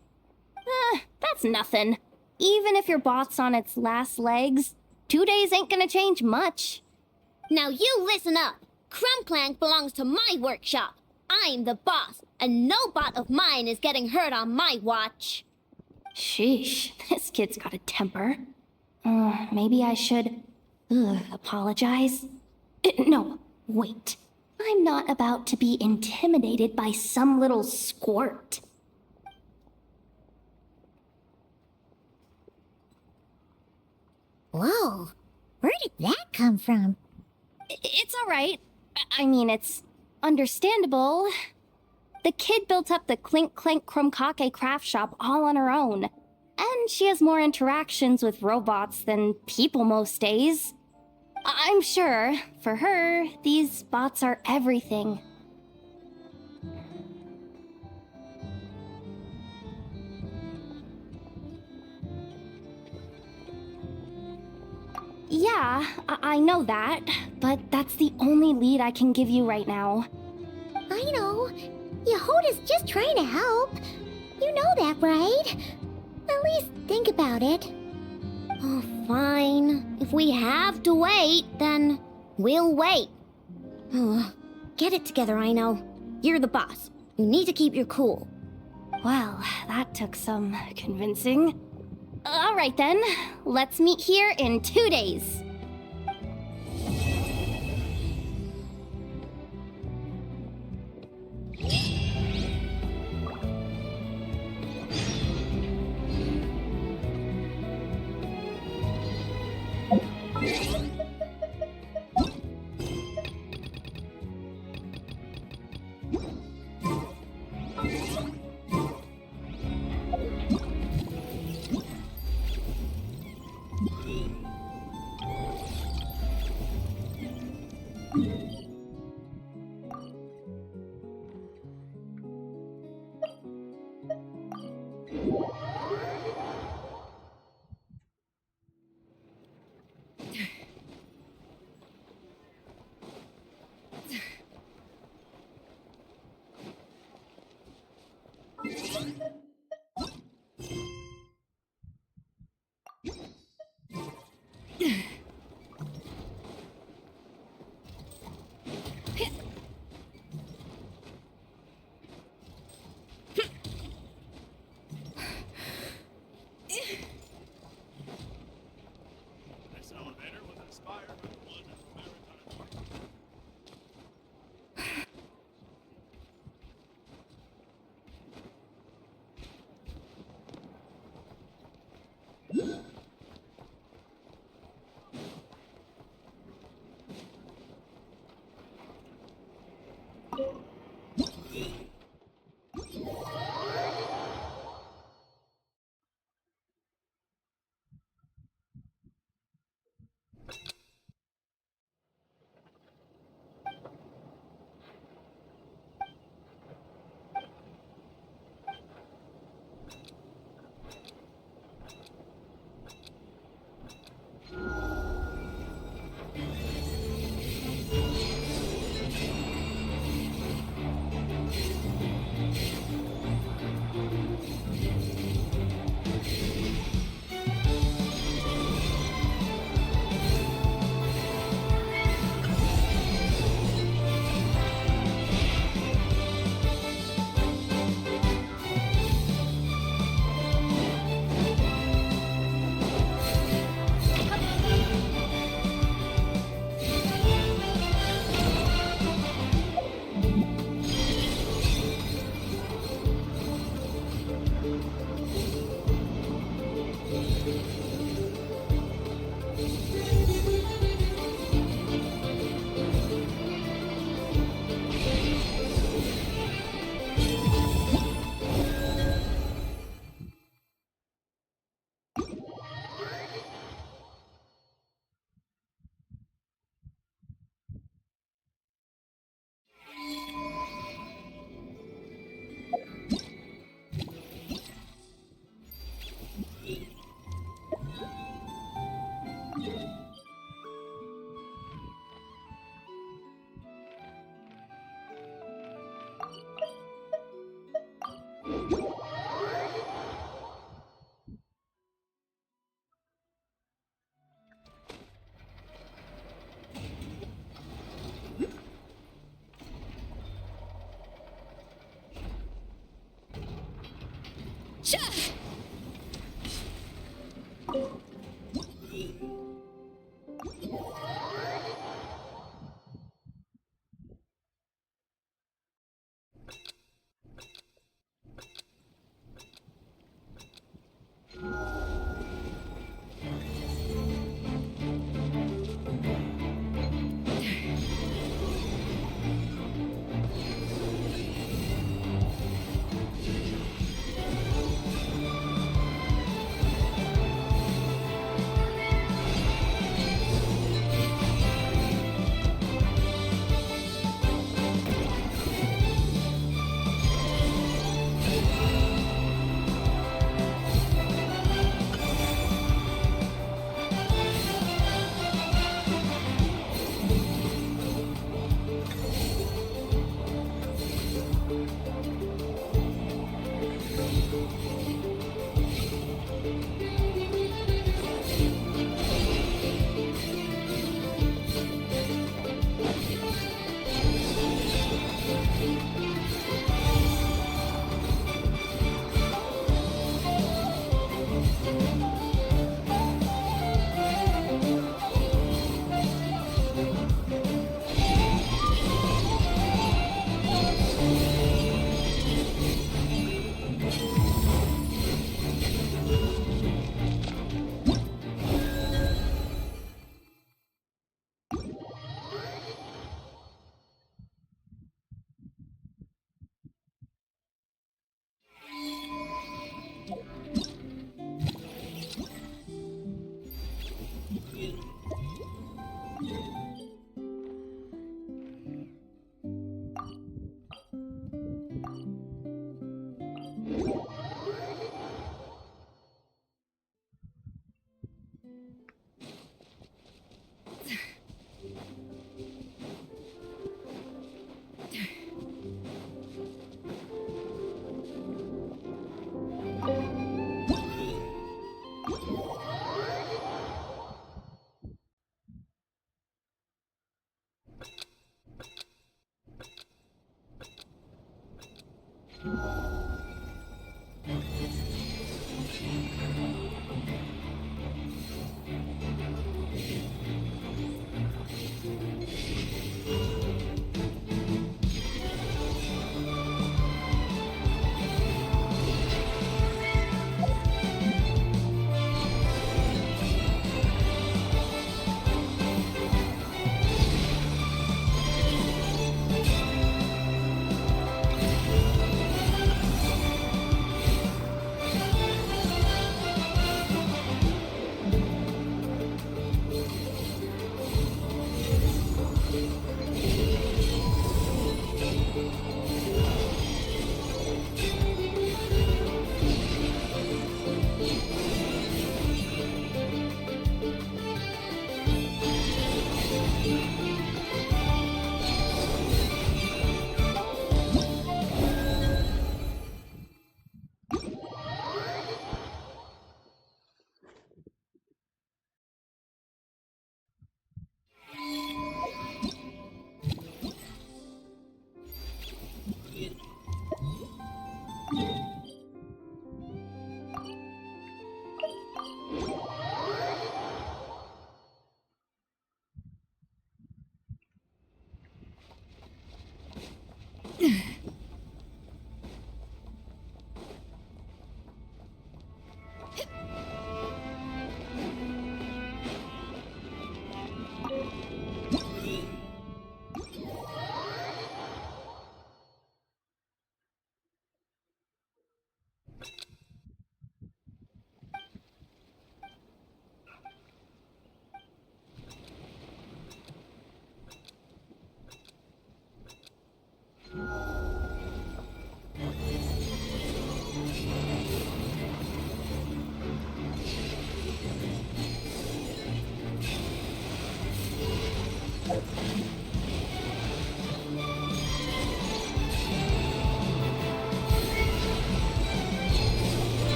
That's nothing. Even if your bot's on its last legs, 2 days ain't gonna change much. Now you listen up. Crumbclank belongs to my workshop. I'm the boss, and no bot of mine is getting hurt on my watch. Sheesh, this kid's got a temper. Maybe I should apologize. No, wait. I'm not about to be intimidated by some little squirt. Whoa, where did that come from? It's all right. I mean, it's understandable. The kid built up the Clink Clank Krumkake craft shop all on her own. And she has more interactions with robots than people most days. I'm sure, for her, these bots are everything. Yeah, I know that, but that's the only lead I can give you right now. I know. Yehoda's just trying to help. You know that, right? At least think about it. Oh, fine. If we have to wait, then we'll wait. Get it together, I know. You're the boss. You need to keep your cool. Well, that took some convincing. All right then, let's meet here in 2 days.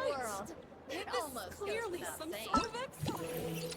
world. It almost clearly some sort of exercise.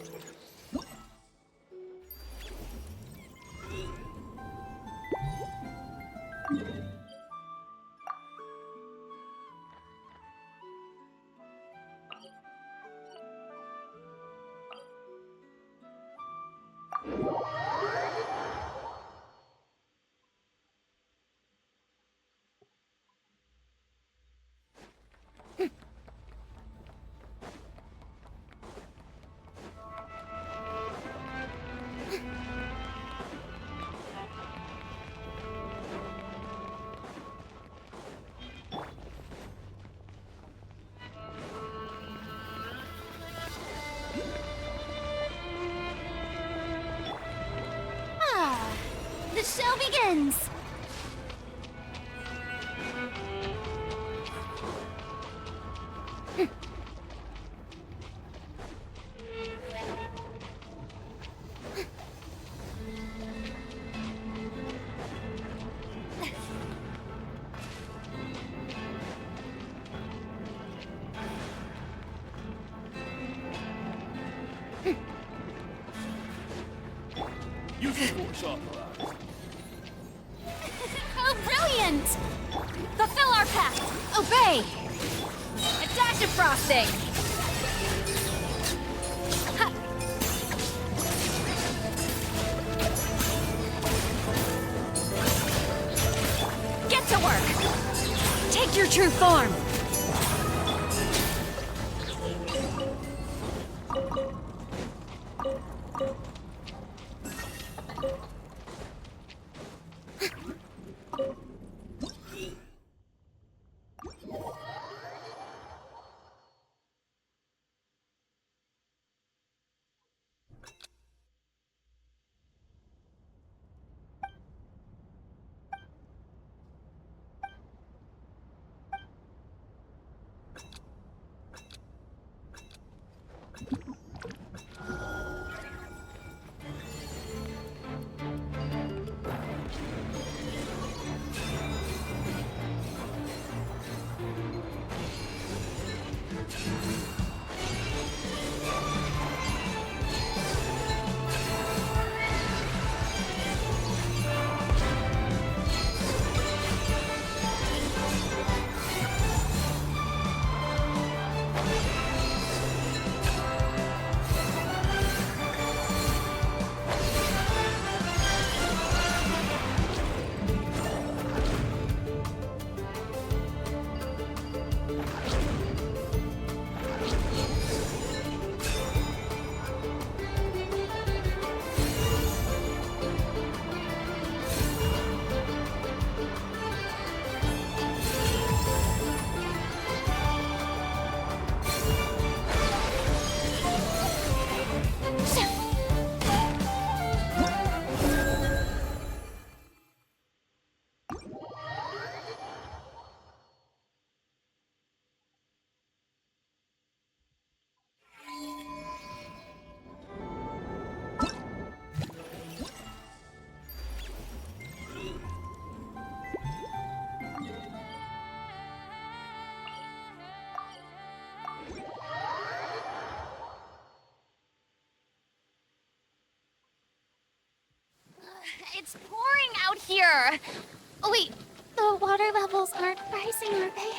The show begins! Use force authorized. Oh, brilliant! Fulfill our pact! Obey! A dash of frosting. Ha! Get to work. Take your true form. It's pouring out here! Oh, wait, the water levels aren't rising, are they?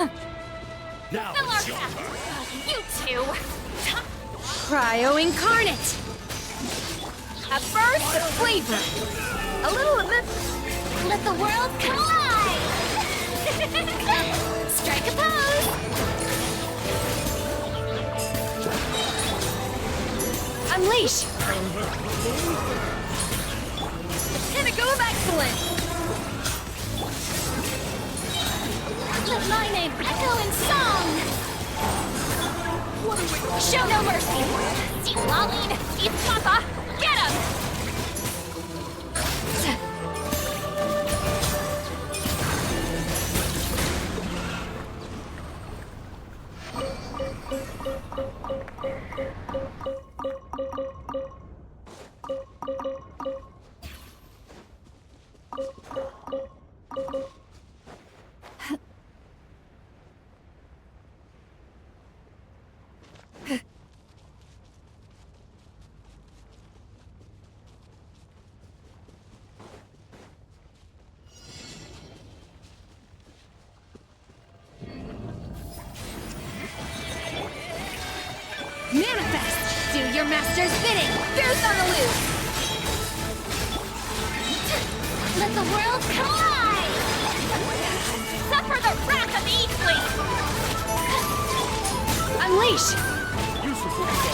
Now Fill our it's your cup. turn. You two. Cryo incarnate. A burst of flavor. A little of it. Let the world collide. Strike a pose. Unleash. Pinnacle of excellence. Let my name echo in song. Show no mercy. See Laline, eat Papa. Get him. Manifest! Do your master's bidding! Fierce on the loose! Let the world collide! Suffer the wrath of Eastly! Unleash!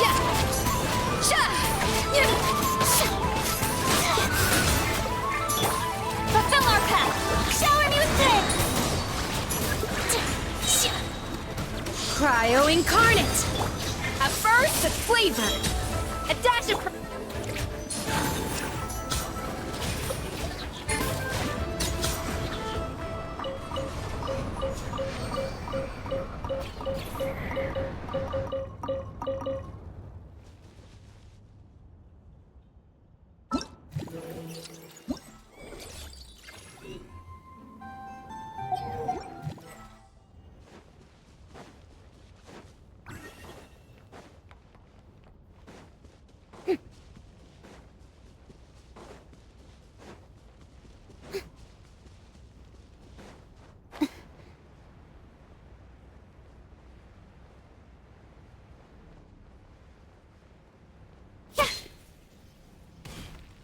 Yeah! Sha! Yeah! Sha! Fulfill our path! Shower me with things! Cryo incarnate! A burst of flavor! A dash of...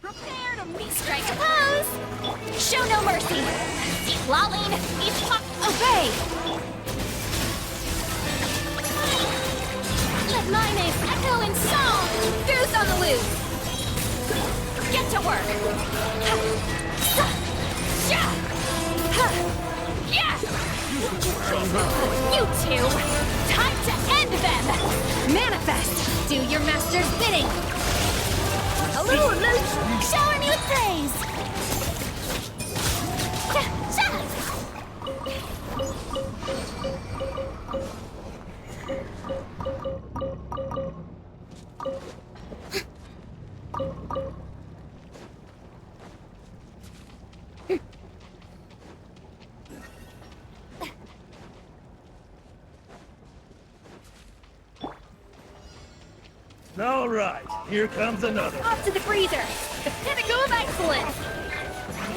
Prepare to meet strike a pose! Show no mercy! See Laline, eat pop, obey! Let my name echo in song! Goose on the loose! Get to work! You two! Time to end them! Manifest! Do your master's bidding! A little emotion! Shower me with praise! All right, here comes another. Off to the freezer! The pinnacle of excellence!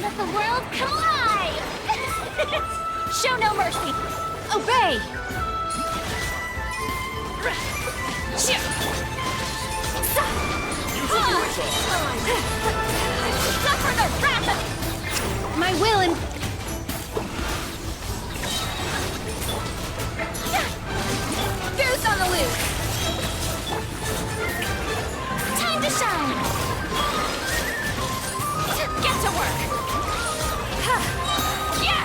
Let the world collide! Show no mercy! Obey! Suffer the wrath of... My will and... Goose on the loose! Time to shine! Get to work! Yeah!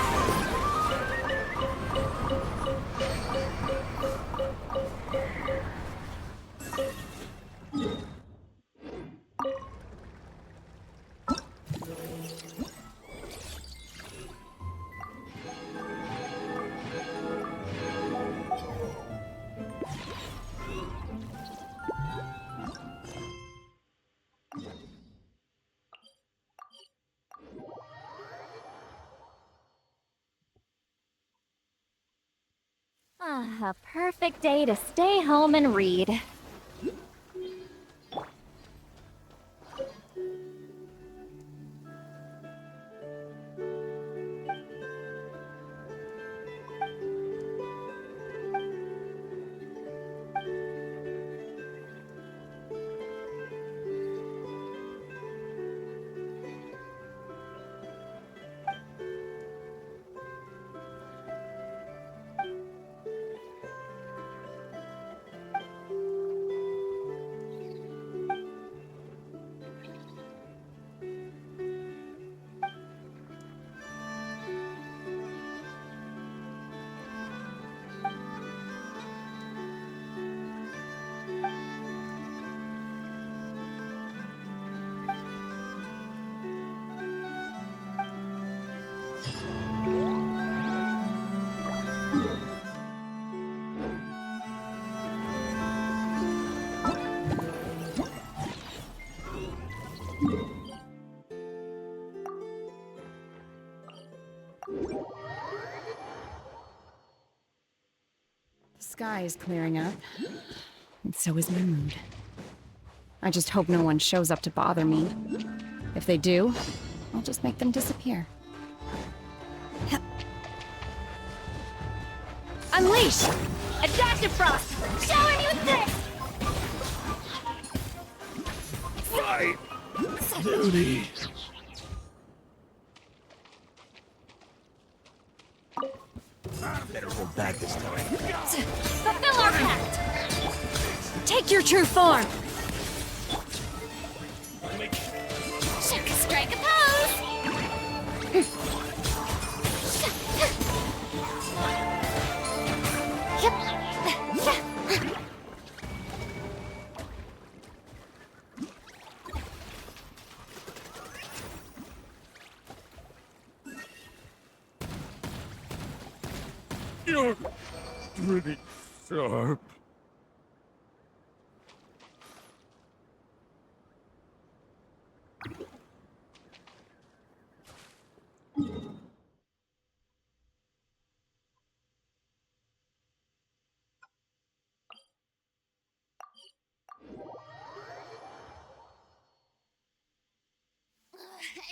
A perfect day to stay home and read. The sky is clearing up, and so is my mood. I just hope no one shows up to bother me. If they do, I'll just make them disappear. Unleash! Adaptive Frost! Shower me with this! Right! Duty! Better hold back this time. Fulfill our pact! Take your true form! Strike a pose! You're pretty sharp.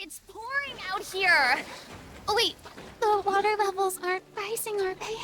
It's pouring out here! Oh wait, the water levels aren't rising, are they?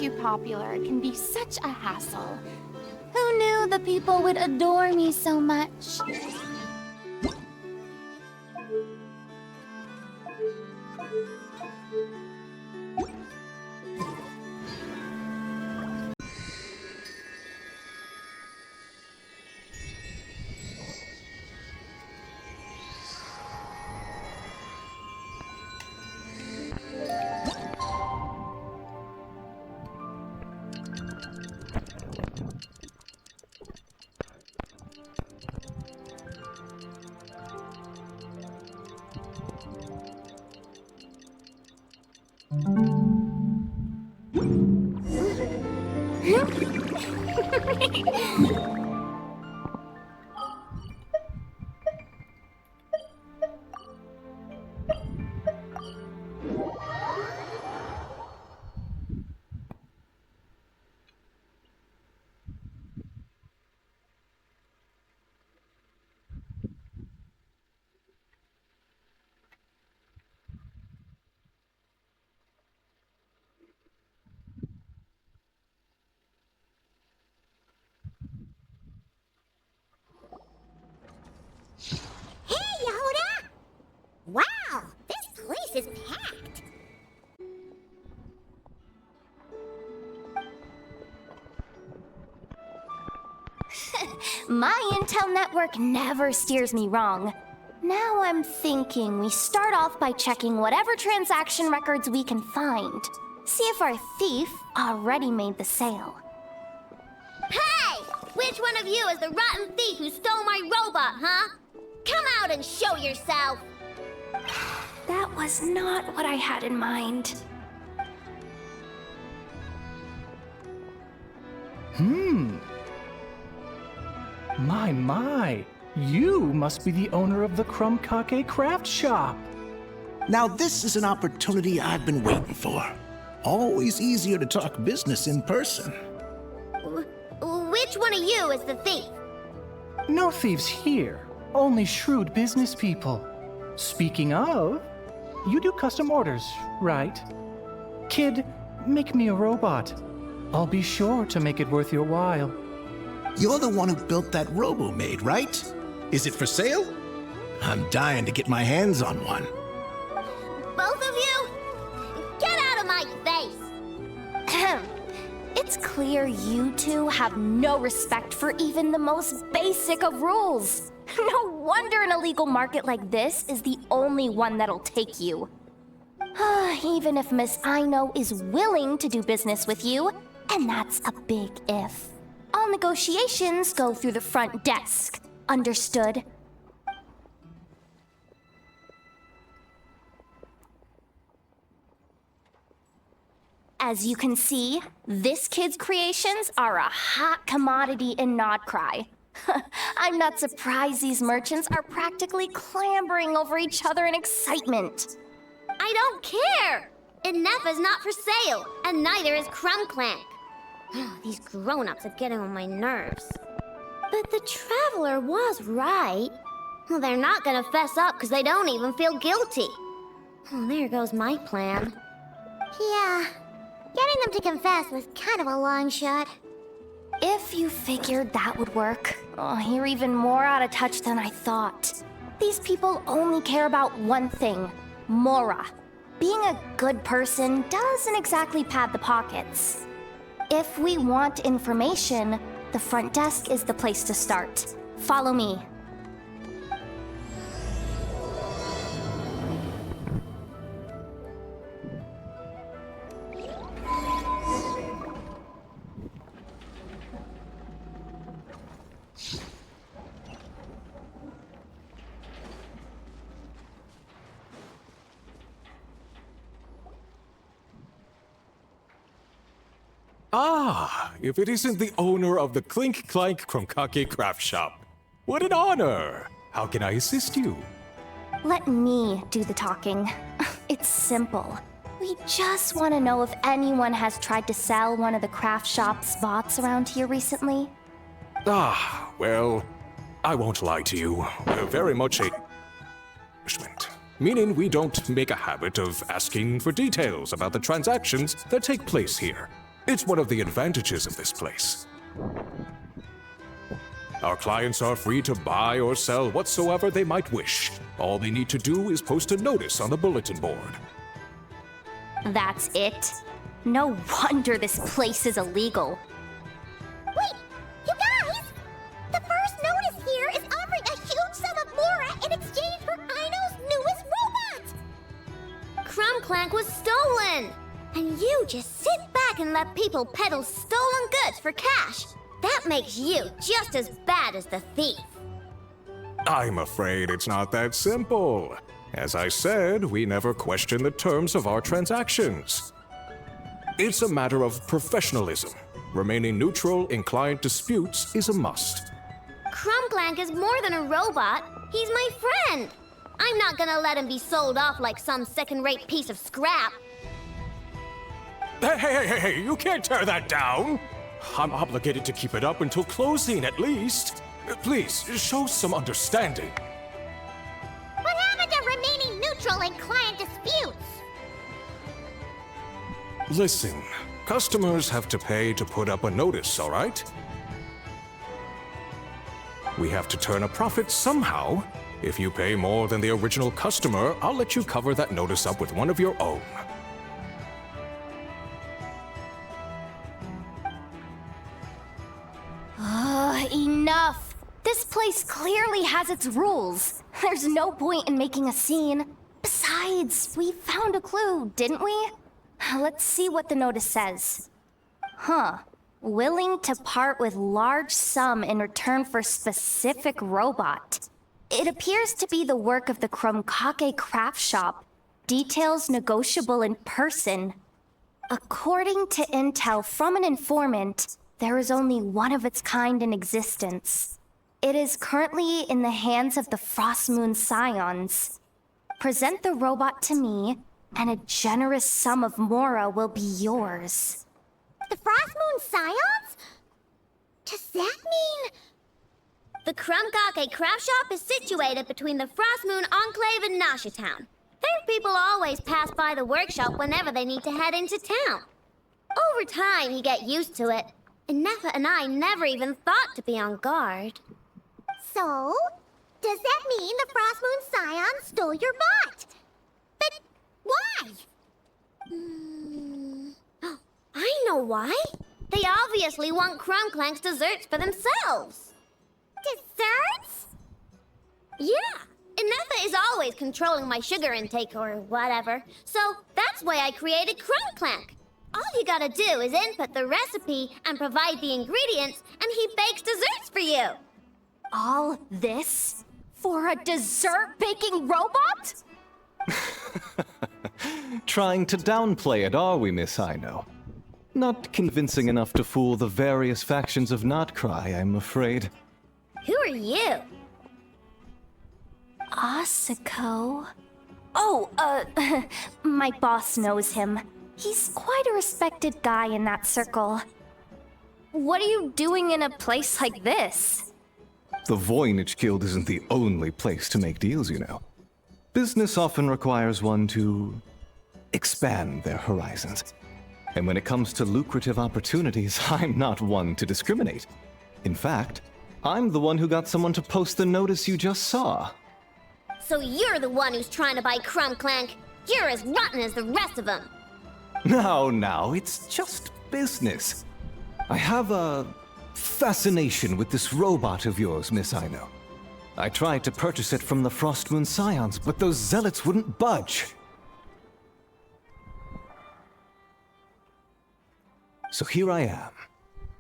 too popular can be such a hassle. Who knew the people would adore me so much? Hey, Yoda! Wow, this place is packed. My Intel network never steers me wrong. Now I'm thinking we start off by checking whatever transaction records we can find. See if our thief already made the sale. Hey! Which one of you is the rotten thief who stole my robot, huh? Come out and show yourself! That was not what I had in mind. My, you must be the owner of the Krumkake Craft Shop. Now this is an opportunity I've been waiting for. Always easier to talk business in person. Which one of you is the thief? No thieves here, only shrewd business people. Speaking of, you do custom orders, right? Kid, make me a robot. I'll be sure to make it worth your while. You're the one who built that Robo-Maid, right? Is it for sale? I'm dying to get my hands on one. Both of you? Get out of my face! It's clear you two have no respect for even the most basic of rules. No wonder an illegal market like this is the only one that'll take you. Even if Miss Aino is willing to do business with you, and that's a big if. All negotiations go through the front desk. Understood? As you can see, this kid's creations are a hot commodity in Nodcry. I'm not surprised these merchants are practically clambering over each other in excitement. I don't care! Inefa's not for sale, and neither is Krumklank. These grown-ups are getting on my nerves. But the Traveler was right. Well, they're not gonna fess up because they don't even feel guilty. Oh, there goes my plan. Yeah, getting them to confess was kind of a long shot. If you figured that would work, you're even more out of touch than I thought. These people only care about one thing, Mora. Being a good person doesn't exactly pad the pockets. If we want information, the front desk is the place to start. Follow me. Ah, if it isn't the owner of the Clink Clank Krumkake Craft Shop. What an honor! How can I assist you? Let me do the talking. It's simple. We just want to know if anyone has tried to sell one of the craft shop's bots around here recently. Ah, well, I won't lie to you. We're very much a... meaning we don't make a habit of asking for details about the transactions that take place here. It's one of the advantages of this place. Our clients are free to buy or sell whatsoever they might wish. All they need to do is post a notice on the bulletin board. That's it? No wonder this place is illegal. Wait, you guys! The first notice here is offering a huge sum of Mora in exchange for Aino's newest robot! Crumb Clank was stolen! And you just sit back and let people peddle stolen goods for cash. That makes you just as bad as the thief. I'm afraid it's not that simple. As I said, we never question the terms of our transactions. It's a matter of professionalism. Remaining neutral in client disputes is a must. Crumb Clank is more than a robot. He's my friend. I'm not gonna let him be sold off like some second-rate piece of scrap. Hey, you can't tear that down! I'm obligated to keep it up until closing, at least. Please, show some understanding. What happened to remaining neutral in client disputes? Listen, customers have to pay to put up a notice, all right? We have to turn a profit somehow. If you pay more than the original customer, I'll let you cover that notice up with one of your own. Enough! This place clearly has its rules. There's no point in making a scene. Besides, we found a clue, didn't we? Let's see what the notice says. Willing to part with large sum in return for specific robot. It appears to be the work of the Krumkake craft shop. Details negotiable in person. According to intel from an informant, there is only one of its kind in existence. It is currently in the hands of the Frost Moon Scions. Present the robot to me, and a generous sum of Mora will be yours. The Frost Moon Scions? Does that mean... The Krumkake craft shop is situated between the Frost Moon Enclave and Nasha Town. Fair people always pass by the workshop whenever they need to head into town. Over time, you get used to it. And Nefa and I never even thought to be on guard. So, does that mean the Frost Moon Scions stole your bot? But why? I know why. They obviously want Crumb Clank's desserts for themselves. Desserts? Yeah. And Nefa is always controlling my sugar intake or whatever. So that's why I created Crumb Clank. All you gotta do is input the recipe and provide the ingredients, and he bakes desserts for you. All this for a dessert baking robot? Trying to downplay it, are we, Miss Aino? Not convincing enough to fool the various factions of Notcry, I'm afraid. Who are you? Asako. Oh, my boss knows him. He's quite a respected guy in that circle. What are you doing in a place like this? The Voynich Guild isn't the only place to make deals, you know. Business often requires one to expand their horizons. And when it comes to lucrative opportunities, I'm not one to discriminate. In fact, I'm the one who got someone to post the notice you just saw. So you're the one who's trying to buy Crumb Clank. You're as rotten as the rest of them. No, it's just business. I have a fascination with this robot of yours, Miss Aino. I tried to purchase it from the Frost Moon Scions, but those zealots wouldn't budge. So here I am,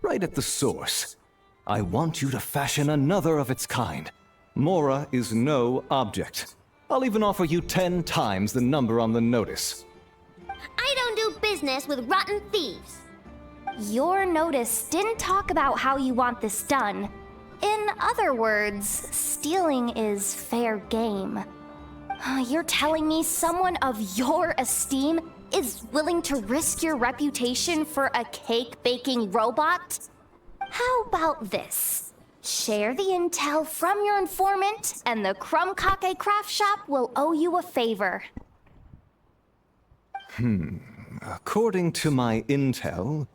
right at the source. I want you to fashion another of its kind. Mora is no object. I'll even offer you 10 times the number on the notice. I don't do business with rotten thieves. Your notice didn't talk about how you want this done. In other words, stealing is fair game. You're telling me someone of your esteem is willing to risk your reputation for a cake-baking robot? How about this? Share the intel from your informant, and the Krumkake craft shop will owe you a favor. According to my intel,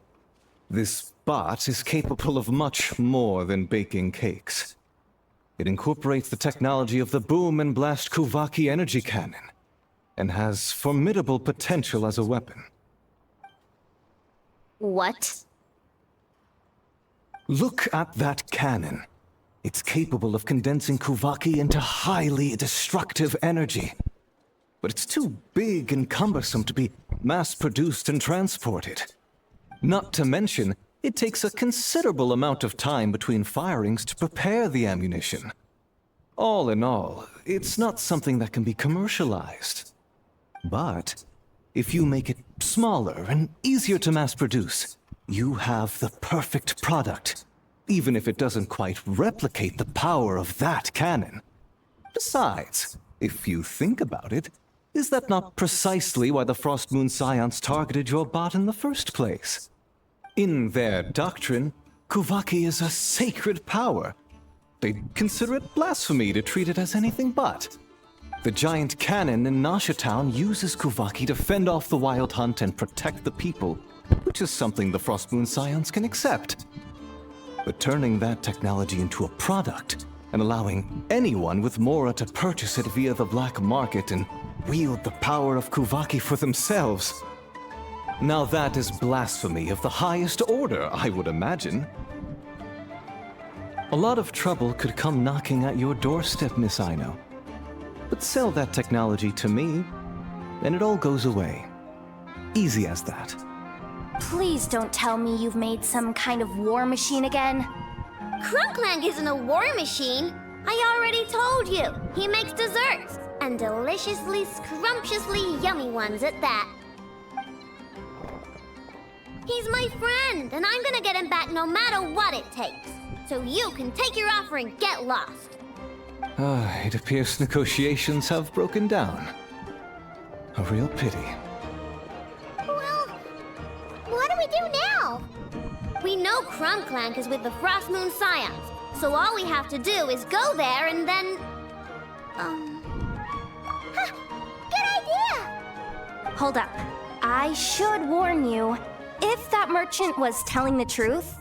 This bot is capable of much more than baking cakes. It incorporates the technology of the boom and blast Kuvaki energy cannon, and has formidable potential as a weapon. What? Look at that cannon. It's capable of condensing Kuvaki into highly destructive energy. But it's too big and cumbersome to be mass-produced and transported. Not to mention, it takes a considerable amount of time between firings to prepare the ammunition. All in all, it's not something that can be commercialized. But if you make it smaller and easier to mass-produce, you have the perfect product, even if it doesn't quite replicate the power of that cannon. Besides, if you think about it, is that not precisely why the Frost Moon Scions targeted your bot in the first place? In their doctrine, Kuvaki is a sacred power. They'd consider it blasphemy to treat it as anything but. The giant cannon in Nasha Town uses Kuvaki to fend off the Wild Hunt and protect the people, which is something the Frost Moon Scions can accept. But turning that technology into a product, and allowing anyone with Mora to purchase it via the black market and wield the power of Kuvaki for themselves. Now that is blasphemy of the highest order, I would imagine. A lot of trouble could come knocking at your doorstep, Miss Aino. But sell that technology to me, and it all goes away. Easy as that. Please don't tell me you've made some kind of war machine again. Crunklang isn't a war machine. I already told you. He makes desserts, and deliciously, scrumptiously yummy ones at that. He's my friend, and I'm gonna get him back no matter what it takes. So you can take your offer and get lost. It appears negotiations have broken down. A real pity. Well, what do we do now? We know Crunklang is with the Frost Moon Scions, so all we have to do is go there and then... Huh, good idea! Hold up. I should warn you, if that merchant was telling the truth,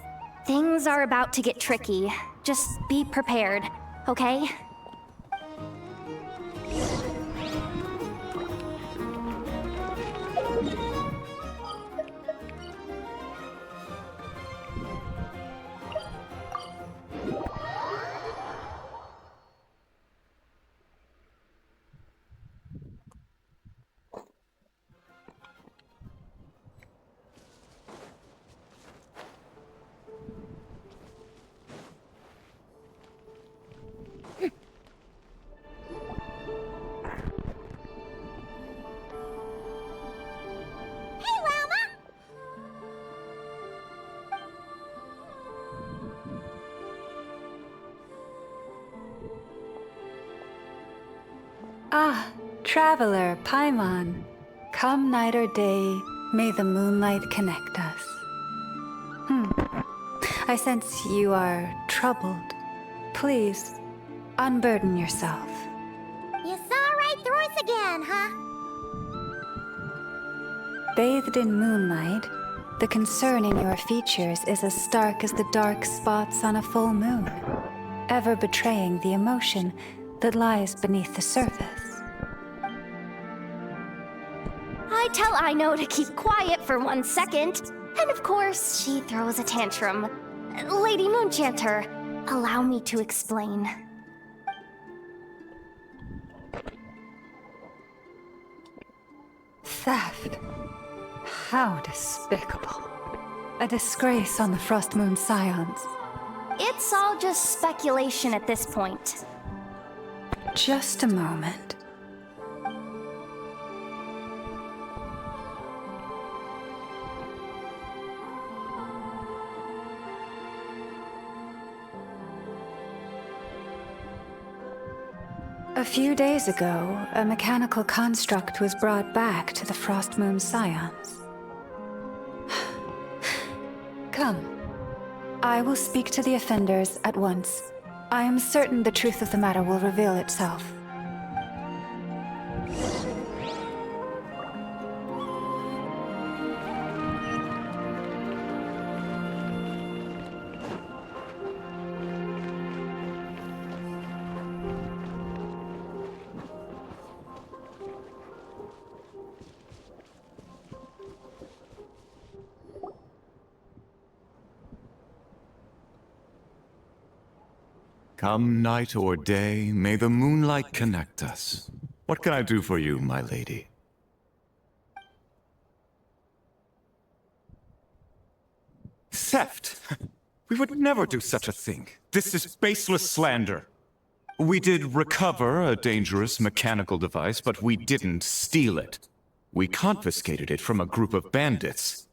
things are about to get tricky. Just be prepared, okay? Ah, traveler, Paimon. Come night or day, may the moonlight connect us. I sense you are troubled. Please, unburden yourself. You saw right through us again, huh? Bathed in moonlight, the concern in your features is as stark as the dark spots on a full moon, ever betraying the emotion that lies beneath the surface. I tell Aino to keep quiet for 1 second, and of course, she throws a tantrum. Lady Moonchanter, allow me to explain. Theft. How despicable. A disgrace on the Frost Moon Scions. It's all just speculation at this point. Just a moment. A few days ago, a mechanical construct was brought back to the Frost Moon Scions. Come. I will speak to the offenders at once. I am certain the truth of the matter will reveal itself. Come night or day, may the moonlight connect us. What can I do for you, my lady? Theft! We would never do such a thing. This is baseless slander. We did recover a dangerous mechanical device, but we didn't steal it. We confiscated it from a group of bandits.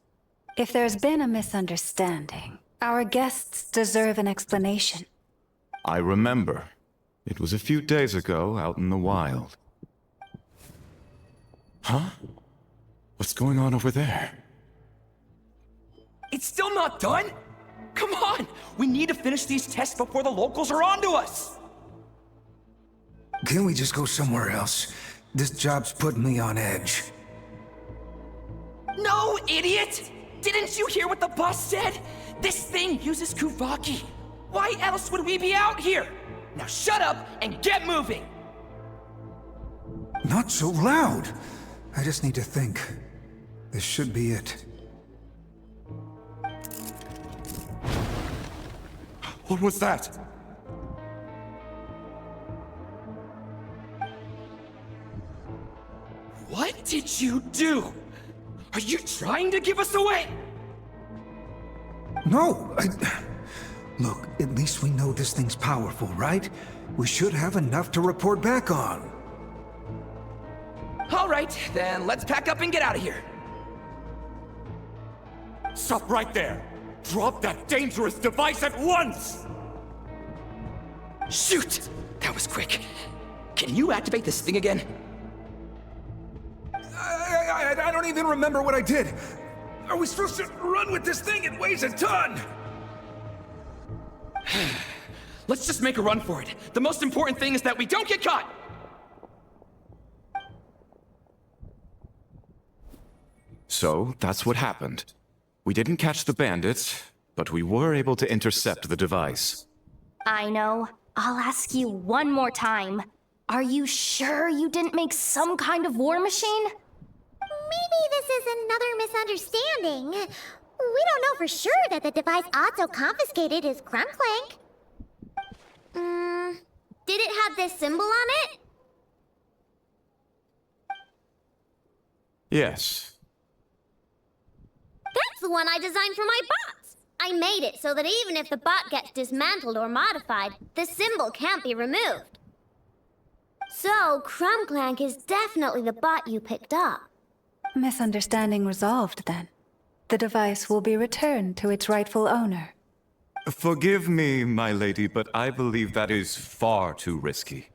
If there's been a misunderstanding, our guests deserve an explanation. I remember. It was a few days ago out in the wild. Huh? What's going on over there? It's still not done? Come on! We need to finish these tests before the locals are onto us! Can we just go somewhere else? This job's putting me on edge. No, idiot! Didn't you hear what the boss said? This thing uses Kuvaki. Why else would we be out here? Now shut up and get moving! Not so loud! I just need to think. This should be it. What was that? What did you do? Are you trying to give us away? No, Look, at least we know this thing's powerful, right? We should have enough to report back on. All right, then let's pack up and get out of here. Stop right there! Drop that dangerous device at once! Shoot! That was quick. Can you activate this thing again? I don't even remember what I did. Are we supposed to run with this thing? It weighs a ton! Let's just make a run for it. The most important thing is that we don't get caught! So, that's what happened. We didn't catch the bandits, but we were able to intercept the device. I know. I'll ask you one more time. Are you sure you didn't make some kind of war machine? Maybe this is another misunderstanding. We don't know for sure that the device Otto confiscated is Krumklank. Did it have this symbol on it? Yes. That's the one I designed for my bots. I made it so that even if the bot gets dismantled or modified, the symbol can't be removed. So, Krumklank is definitely the bot you picked up. Misunderstanding resolved, then. The device will be returned to its rightful owner. Forgive me, my lady, but I believe that is far too risky.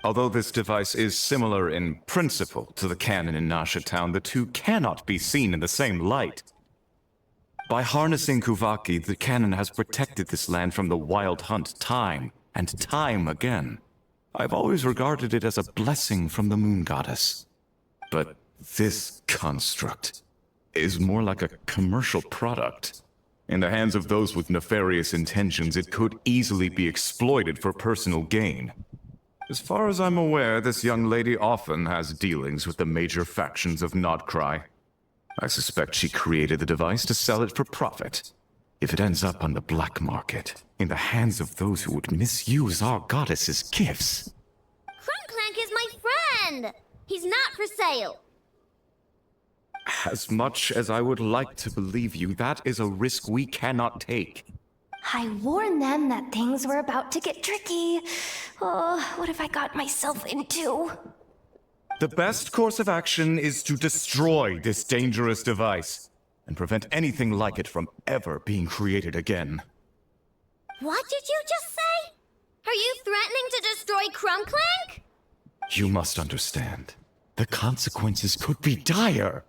Although this device is similar in principle to the cannon in Nasha Town, the two cannot be seen in the same light. By harnessing Kuvaki, the cannon has protected this land from the wild hunt time and time again. I've always regarded it as a blessing from the moon goddess. But this construct is more like a commercial product. In the hands of those with nefarious intentions, it could easily be exploited for personal gain. As far as I'm aware, this young lady often has dealings with the major factions of Nodcry. I suspect she created the device to sell it for profit. If it ends up on the black market, in the hands of those who would misuse our goddess's gifts... Krumklank is my friend! He's not for sale. As much as I would like to believe you, that is a risk we cannot take. I warned them that things were about to get tricky. Oh, what have I got myself into? The best course of action is to destroy this dangerous device and prevent anything like it from ever being created again. What did you just say? Are you threatening to destroy Krumklank? You must understand. The consequences could be dire.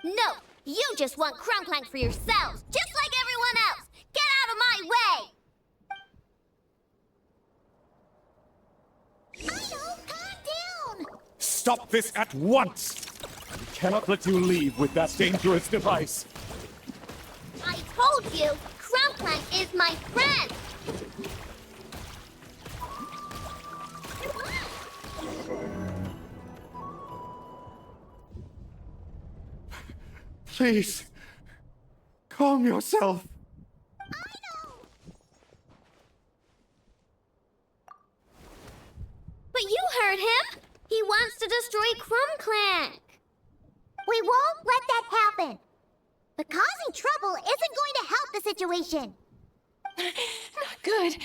No, you just want Krumklank for yourselves, just like everyone else. Get out of my way! Stop this at once! We cannot let you leave with that dangerous device. I told you, Krumklank is my friend! Please, calm yourself. wants to destroy Crumclank. We won't let that happen. But causing trouble isn't going to help the situation. Not good.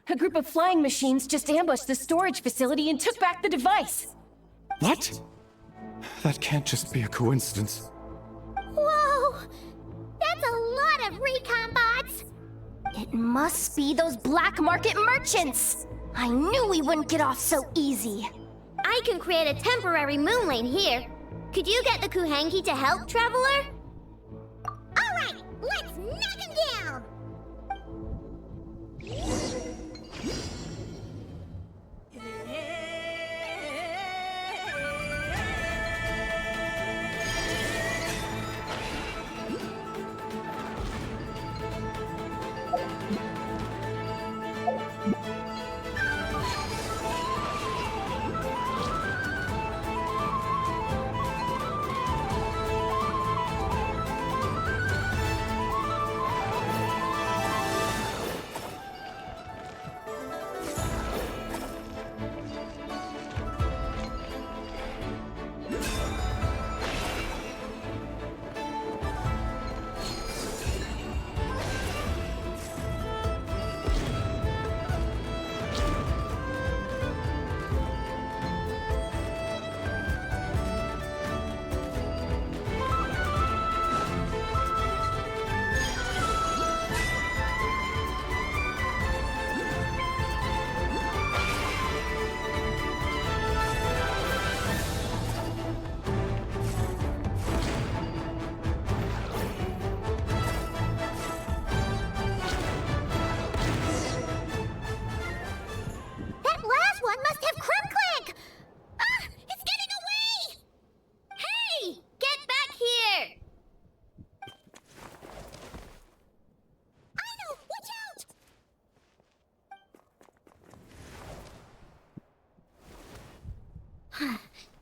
A group of flying machines just ambushed the storage facility and took back the device. What? That can't just be a coincidence. Whoa! That's a lot of recon bots! It must be those black market merchants. I knew we wouldn't get off so easy. I can create a temporary moon lane here. Could you get the Kuhangi to help, Traveler? Alright, let's knock him down!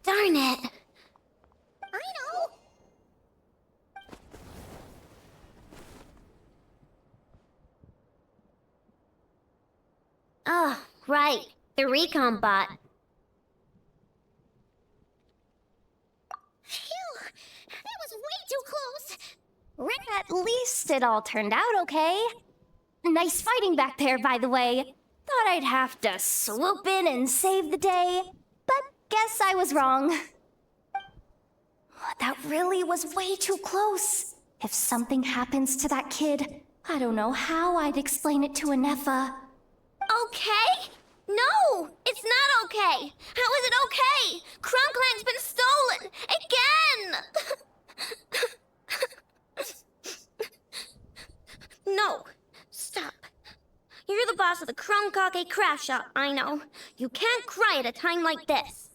Darn it. I know. Oh, right. The recon bot. Phew! That was way too close! At least it all turned out okay. Nice fighting back there, by the way. Thought I'd have to swoop in and save the day, but guess I was wrong. That really was way too close. If something happens to that kid, I don't know how I'd explain it to Anefa. Okay? No, it's not okay. How is it okay? Crumclank's been stolen again. No, stop. You're the boss of the Crumkake craft shop, I know. You can't cry at a time like this.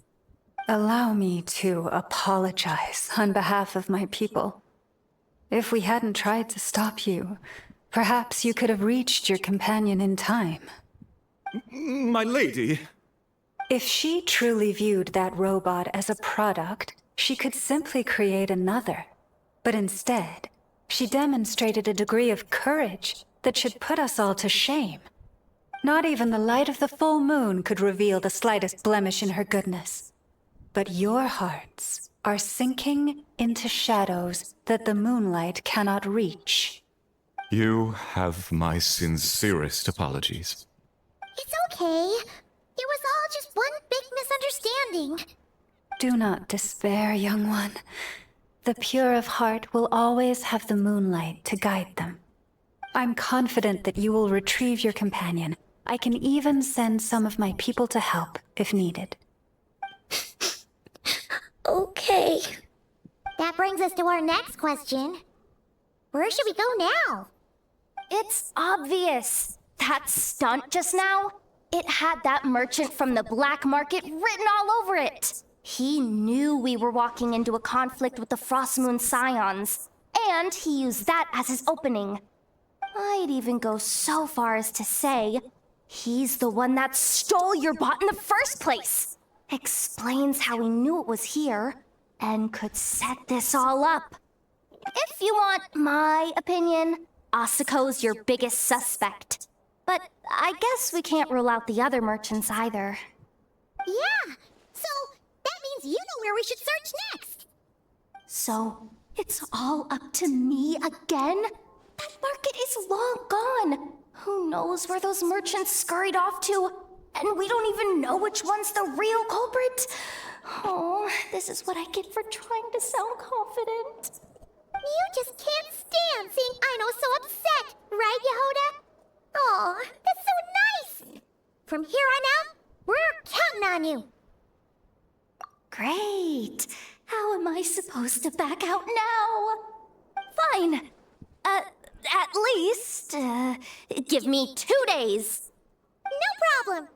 Allow me to apologize on behalf of my people. If we hadn't tried to stop you, perhaps you could have reached your companion in time. My lady. If she truly viewed that robot as a product, she could simply create another. But instead, she demonstrated a degree of courage that should put us all to shame. Not even the light of the full moon could reveal the slightest blemish in her goodness. But your hearts are sinking into shadows that the moonlight cannot reach. You have my sincerest apologies. It's okay. It was all just one big misunderstanding. Do not despair, young one. The pure of heart will always have the moonlight to guide them. I'm confident that you will retrieve your companion. I can even send some of my people to help if needed. Okay. That brings us to our next question. Where should we go now? It's obvious. That stunt just now, it had that merchant from the black market written all over it. He knew we were walking into a conflict with the Frostmoon Scions, and he used that as his opening. I'd even go so far as to say, he's the one that stole your bot in the first place. Explains how he knew it was here, and could set this all up. If you want my opinion, Asuko's your biggest suspect. But I guess we can't rule out the other merchants either. Yeah, so that Besides, you know where we should search next. So, it's all up to me again? That market is long gone. Who knows where those merchants scurried off to? And we don't even know which one's the real culprit. Oh, this is what I get for trying to sound confident. You just can't stand seeing Aino so upset, right, Yehoda? Aw, that's so nice! From here on out, we're counting on you. Great. How am I supposed to back out now? Fine. At least, give me 2 days. No problem.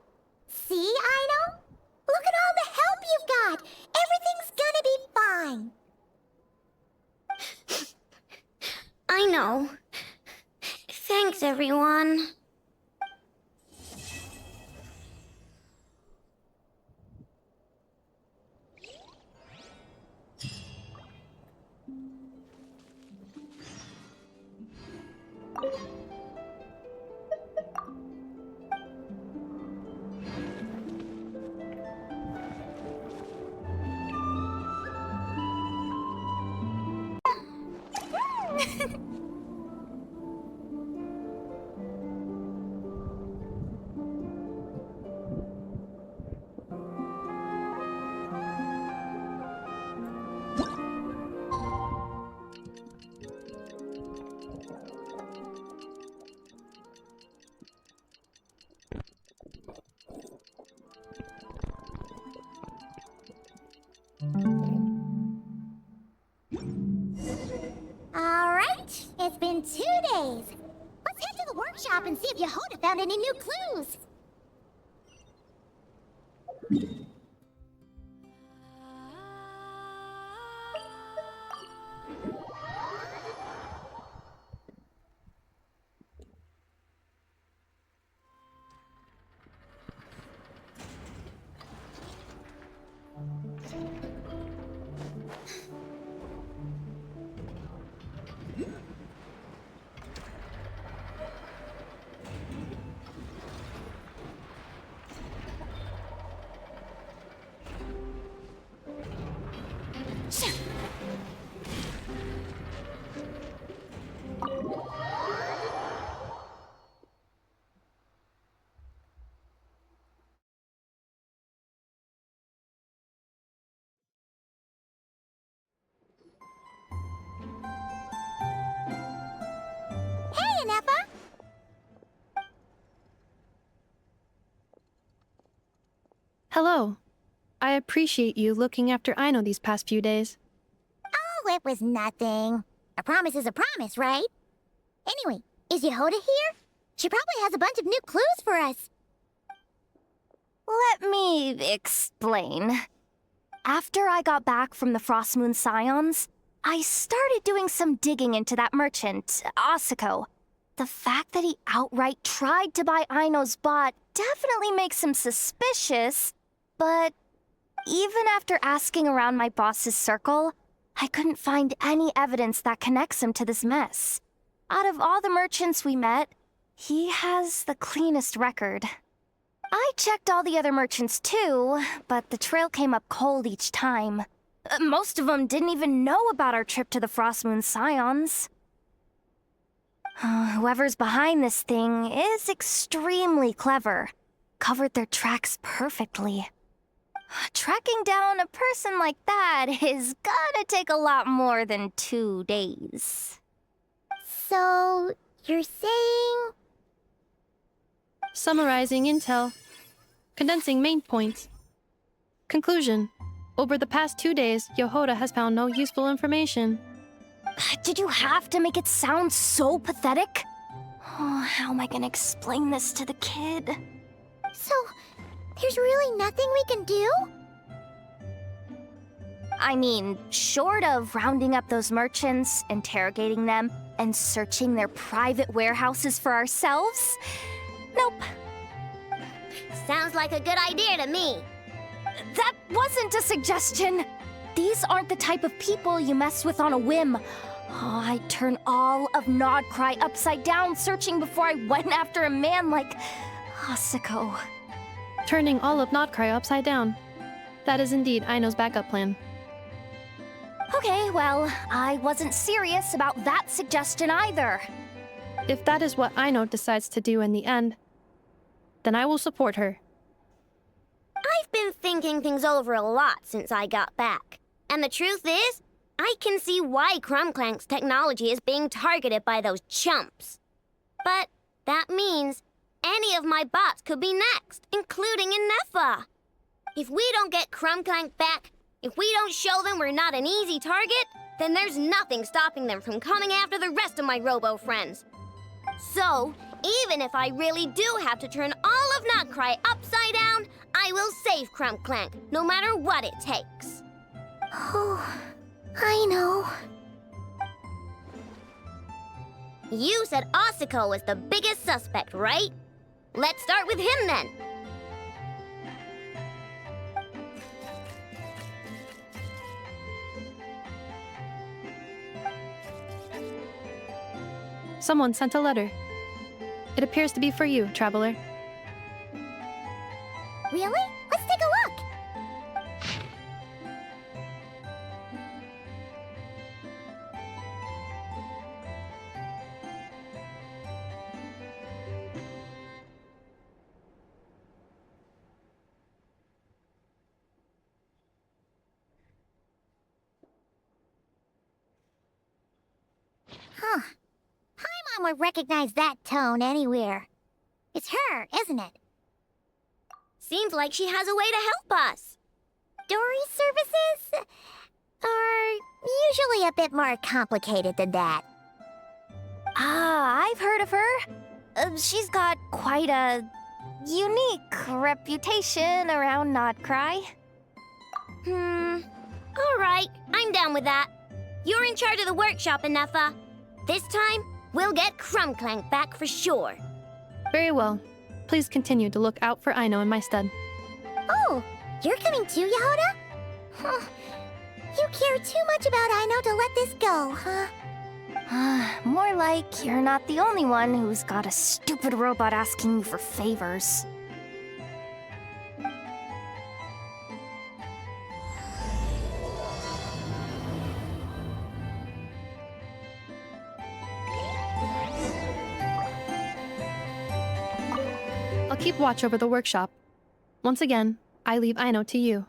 See, Aino? Look at all the help you've got. Everything's gonna be fine. I know. Thanks, everyone. Alright, it's been 2 days. Let's head to the workshop and see if Yehoda found any new clues. Hey, Anefa! Hello. I appreciate you looking after Aino these past few days. Oh, it was nothing. A promise is a promise, right? Anyway, is Yehoda here? She probably has a bunch of new clues for us. Let me explain. After I got back from the Frost Moon Scions, I started doing some digging into that merchant, Asako. The fact that he outright tried to buy Aino's bot definitely makes him suspicious, but even after asking around my boss's circle, I couldn't find any evidence that connects him to this mess. Out of all the merchants we met, he has the cleanest record. I checked all the other merchants too, but the trail came up cold each time. Most of them didn't even know about our trip to the Frost Moon Scions. Whoever's behind this thing is extremely clever. Covered their tracks perfectly. Tracking down a person like that is gonna take a lot more than 2 days. So, you're saying... Summarizing intel. Condensing main points. Conclusion. Over the past 2 days, Yehoda has found no useful information. Did you have to make it sound so pathetic? Oh, how am I gonna explain this to the kid? So, there's really nothing we can do? I mean, short of rounding up those merchants, interrogating them, and searching their private warehouses for ourselves? Nope. Sounds like a good idea to me. That wasn't a suggestion. These aren't the type of people you mess with on a whim. Oh, I'd turn all of Nodcry upside down searching before I went after a man like Asako. Turning all of Nodcry upside down. That is indeed Aino's backup plan. Okay, well, I wasn't serious about that suggestion either. If that is what Aino decides to do in the end, then I will support her. I've been thinking things over a lot since I got back. And the truth is, I can see why Crumclank's technology is being targeted by those chumps. But that means any of my bots could be next, including Inefa. If we don't get Crumclank back, if we don't show them we're not an easy target, then there's nothing stopping them from coming after the rest of my robo friends. So, even if I really do have to turn all of Notcry upside down, I will save Crumclank, no matter what it takes. Oh, I know. You said Asuko was the biggest suspect, right? Let's start with him then. Someone sent a letter. It appears to be for you, Traveler. Really? Let's take a look. Huh. Paimon would recognize that tone anywhere. It's her, isn't it? Seems like she has a way to help us. Dory's services are usually a bit more complicated than that. Ah, I've heard of her. She's got quite a unique reputation around Notcry. All right, I'm down with that. You're in charge of the workshop, Inefa. This time, we'll get Crumclank back for sure. Very well. Please continue to look out for Aino in my stead. Oh, you're coming too, Yehoda? Huh. You care too much about Aino to let this go, huh? More like you're not the only one who's got a stupid robot asking you for favors. I'll keep watch over the workshop. Once again, I leave Aino to you.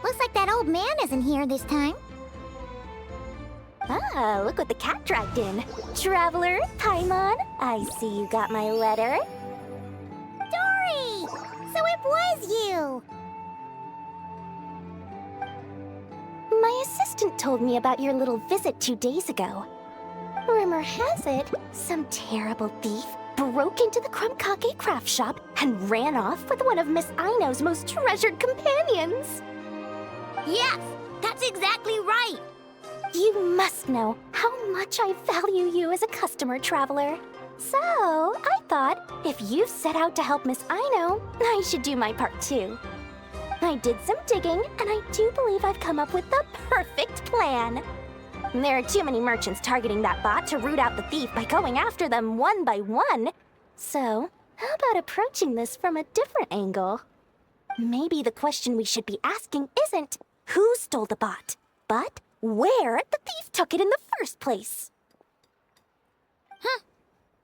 Looks like that old man isn't here this time. Ah, look what the cat dragged in. Traveler, Paimon, I see you got my letter. Dory! So it was you! My assistant told me about your little visit 2 days ago. Rumor has it, some terrible thief broke into the Crumkake craft shop and ran off with one of Miss Aino's most treasured companions. Yes, that's exactly right. You must know how much I value you as a customer, Traveler. So, I thought, if you've set out to help Miss Aino, I should do my part too. I did some digging, and I do believe I've come up with the perfect plan. There are too many merchants targeting that bot to root out the thief by going after them one by one. So, how about approaching this from a different angle? Maybe the question we should be asking isn't who stole the bot, but where the thief took it in the first place. Huh.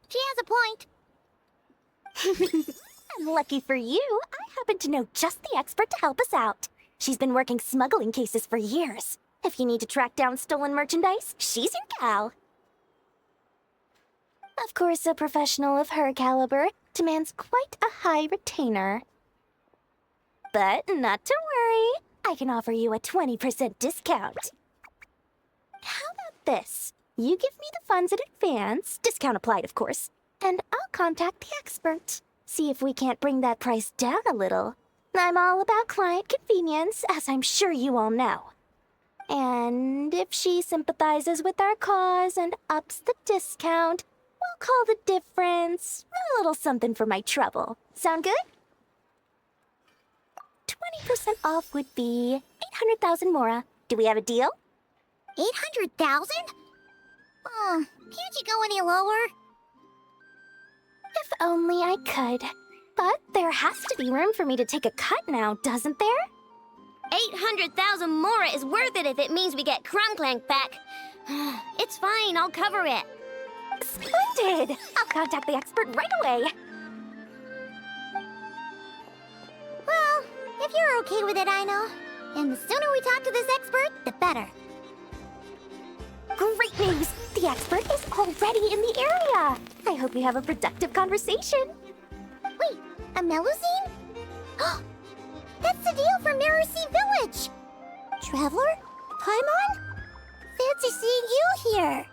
She has a point. Lucky for you, I happen to know just the expert to help us out. She's been working smuggling cases for years. If you need to track down stolen merchandise, she's your gal. Of course, a professional of her caliber demands quite a high retainer. But not to worry, I can offer you a 20% discount. How about this? You give me the funds in advance, discount applied of course, and I'll contact the expert. See if we can't bring that price down a little. I'm all about client convenience, as I'm sure you all know. And if she sympathizes with our cause and ups the discount, we'll call the difference a little something for my trouble. Sound good? 20% off would be 800,000 mora. Do we have a deal? 800,000? Oh, can't you go any lower? If only I could. But there has to be room for me to take a cut now, doesn't there? 800,000 mora is worth it if it means we get Crumbclank back. It's fine, I'll cover it. Splendid! I'll contact the expert right away. Well, if you're okay with it, I know. And the sooner we talk to this expert, the better. Great news! The expert is already in the area! I hope you have a productive conversation. Wait, a Melusine? That's the deal from Mirror Sea Village! Traveler? Paimon? Fancy seeing you here!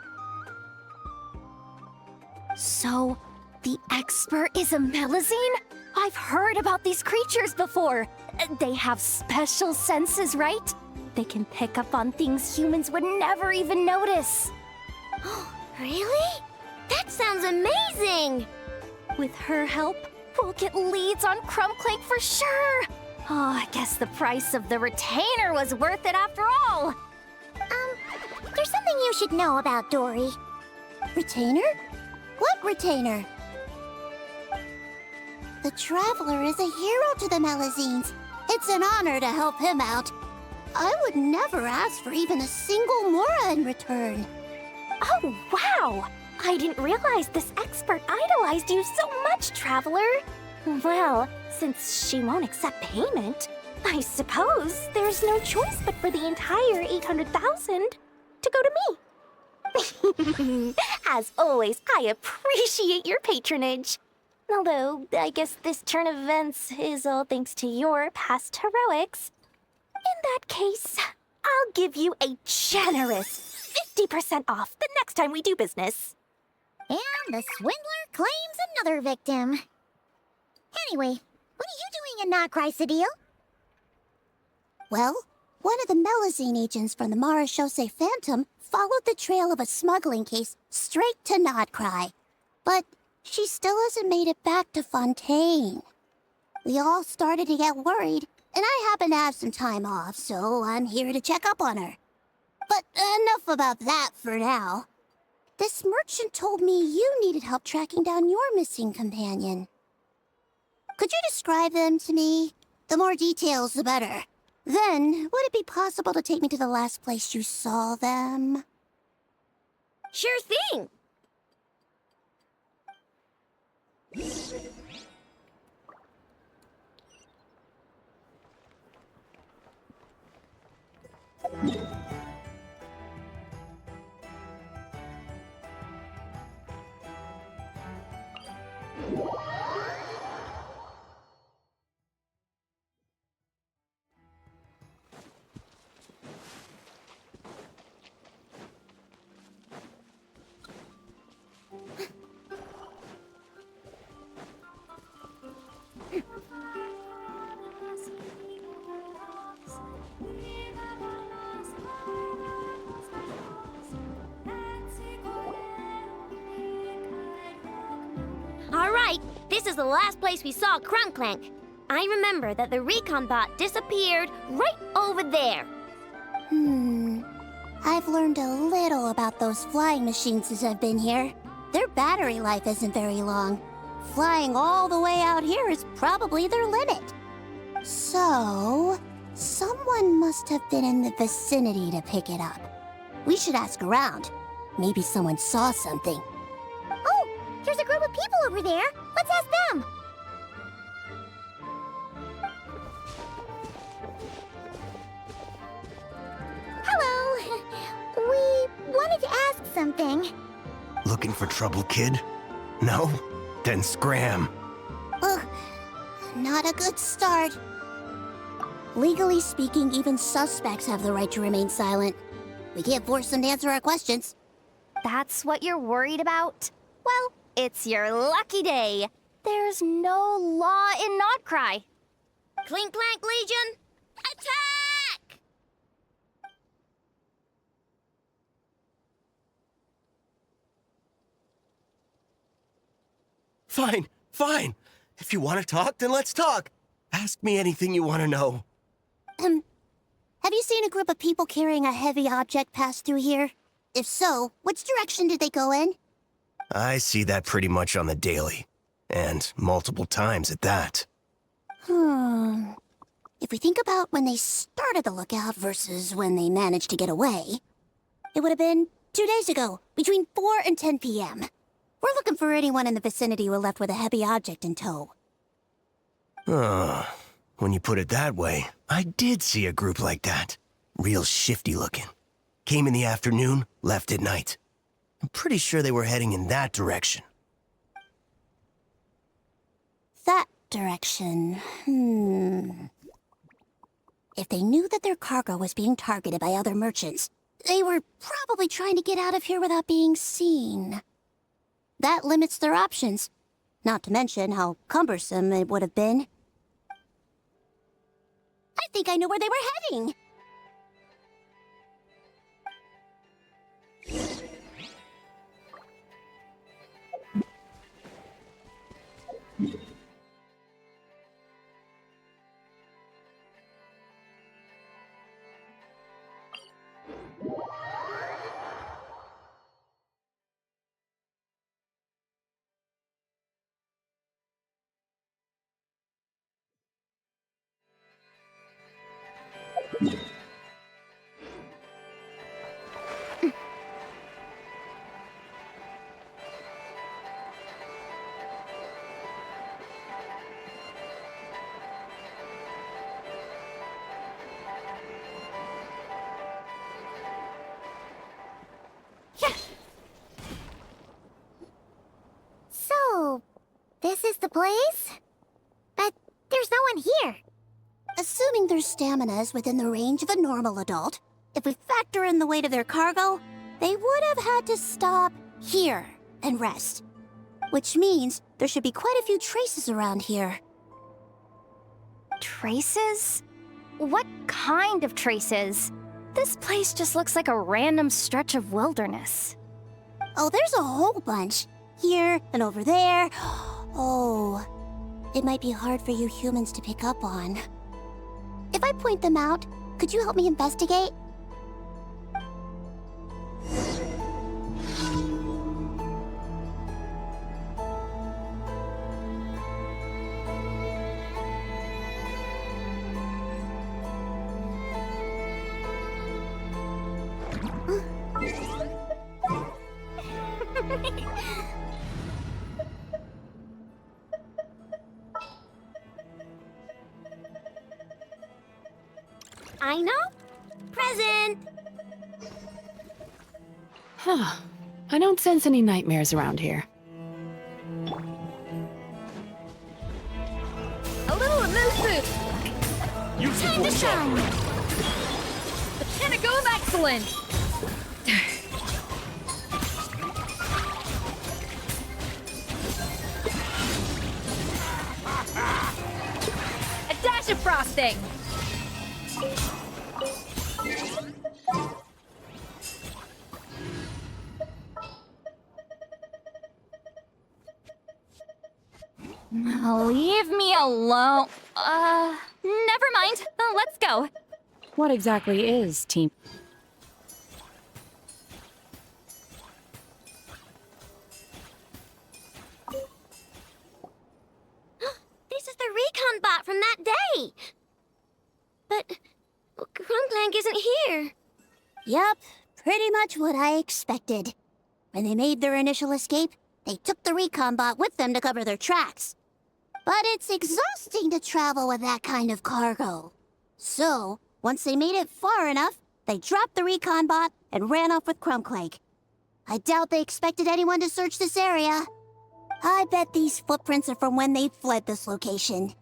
So, the expert is a Melusine? I've heard about these creatures before. They have special senses, right? They can pick up on things humans would never even notice. Really? That sounds amazing! With her help, we'll get leads on Crumbclank for sure. Oh, I guess the price of the retainer was worth it after all. There's something you should know about Dory. Retainer? What retainer? The Traveler is a hero to the Melusines. It's an honor to help him out. I would never ask for even a single mora in return. Oh, wow! I didn't realize this expert idolized you so much, Traveler. Well, since she won't accept payment, I suppose there's no choice but for the entire 800,000 to go to me. As always, I appreciate your patronage. Although, I guess this turn of events is all thanks to your past heroics. In that case, I'll give you a generous 50% off the next time we do business. And the swindler claims another victim. Anyway, what are you doing in Notcry, Sadil? Well, one of the Melusine agents from the Marechaussee Phantom followed the trail of a smuggling case straight to Notcry. But she still hasn't made it back to Fontaine. We all started to get worried, and I happen to have some time off, so I'm here to check up on her. But enough about that for now. This merchant told me you needed help tracking down your missing companion. Could you describe them to me? The more details, the better. Then, would it be possible to take me to the last place you saw them? Sure thing! Alright, this is the last place we saw Crumbclank. I remember that the recon bot disappeared right over there. I've learned a little about those flying machines since I've been here. Their battery life isn't very long. Flying all the way out here is probably their limit. So, someone must have been in the vicinity to pick it up. We should ask around. Maybe someone saw something. Oh, there's a group of people over there. Let's ask them. something. Looking for trouble, kid? No? Then scram. Ugh, not a good start. Legally speaking, even suspects have the right to remain silent. We can't force them to answer our questions. That's what you're worried about? Well, it's your lucky day. There's no law in Notcry. Clink Clank Legion, attack! Fine, fine. If you want to talk, then let's talk. Ask me anything you want to know. Have you seen a group of people carrying a heavy object pass through here? If so, which direction did they go in? I see that pretty much on the daily. And multiple times at that. If we think about when they started the lookout versus when they managed to get away, it would have been 2 days ago, between 4 and 10 p.m. We're looking for anyone in the vicinity who left with a heavy object in tow. When you put it that way, I did see a group like that. Real shifty looking. Came in the afternoon, left at night. I'm pretty sure they were heading in that direction. That direction, If they knew that their cargo was being targeted by other merchants, they were probably trying to get out of here without being seen. That limits their options, not to mention how cumbersome it would have been. I think I know where they were heading. So, this is the place? But there's no one here. Assuming their stamina is within the range of a normal adult, if we factor in the weight of their cargo, they would have had to stop here and rest. Which means there should be quite a few traces around here. Traces? What kind of traces? This place just looks like a random stretch of wilderness. Oh, there's a whole bunch. Here and over there. Oh, it might be hard for you humans to pick up on. If I point them out, could you help me investigate? I know. Present. Huh. I don't sense any nightmares around here. A little elusive. Time to shine. The pinnacle of excellence. A dash of frosting. Leave me alone. Never mind. Let's go. What exactly is team? This is the recon bot from that day. But Crumbclank isn't here. Yep, pretty much what I expected. When they made their initial escape, they took the recon bot with them to cover their tracks. But it's exhausting to travel with that kind of cargo. So, once they made it far enough, they dropped the recon bot and ran off with Crumbclank. I doubt they expected anyone to search this area. I bet these footprints are from when they fled this location.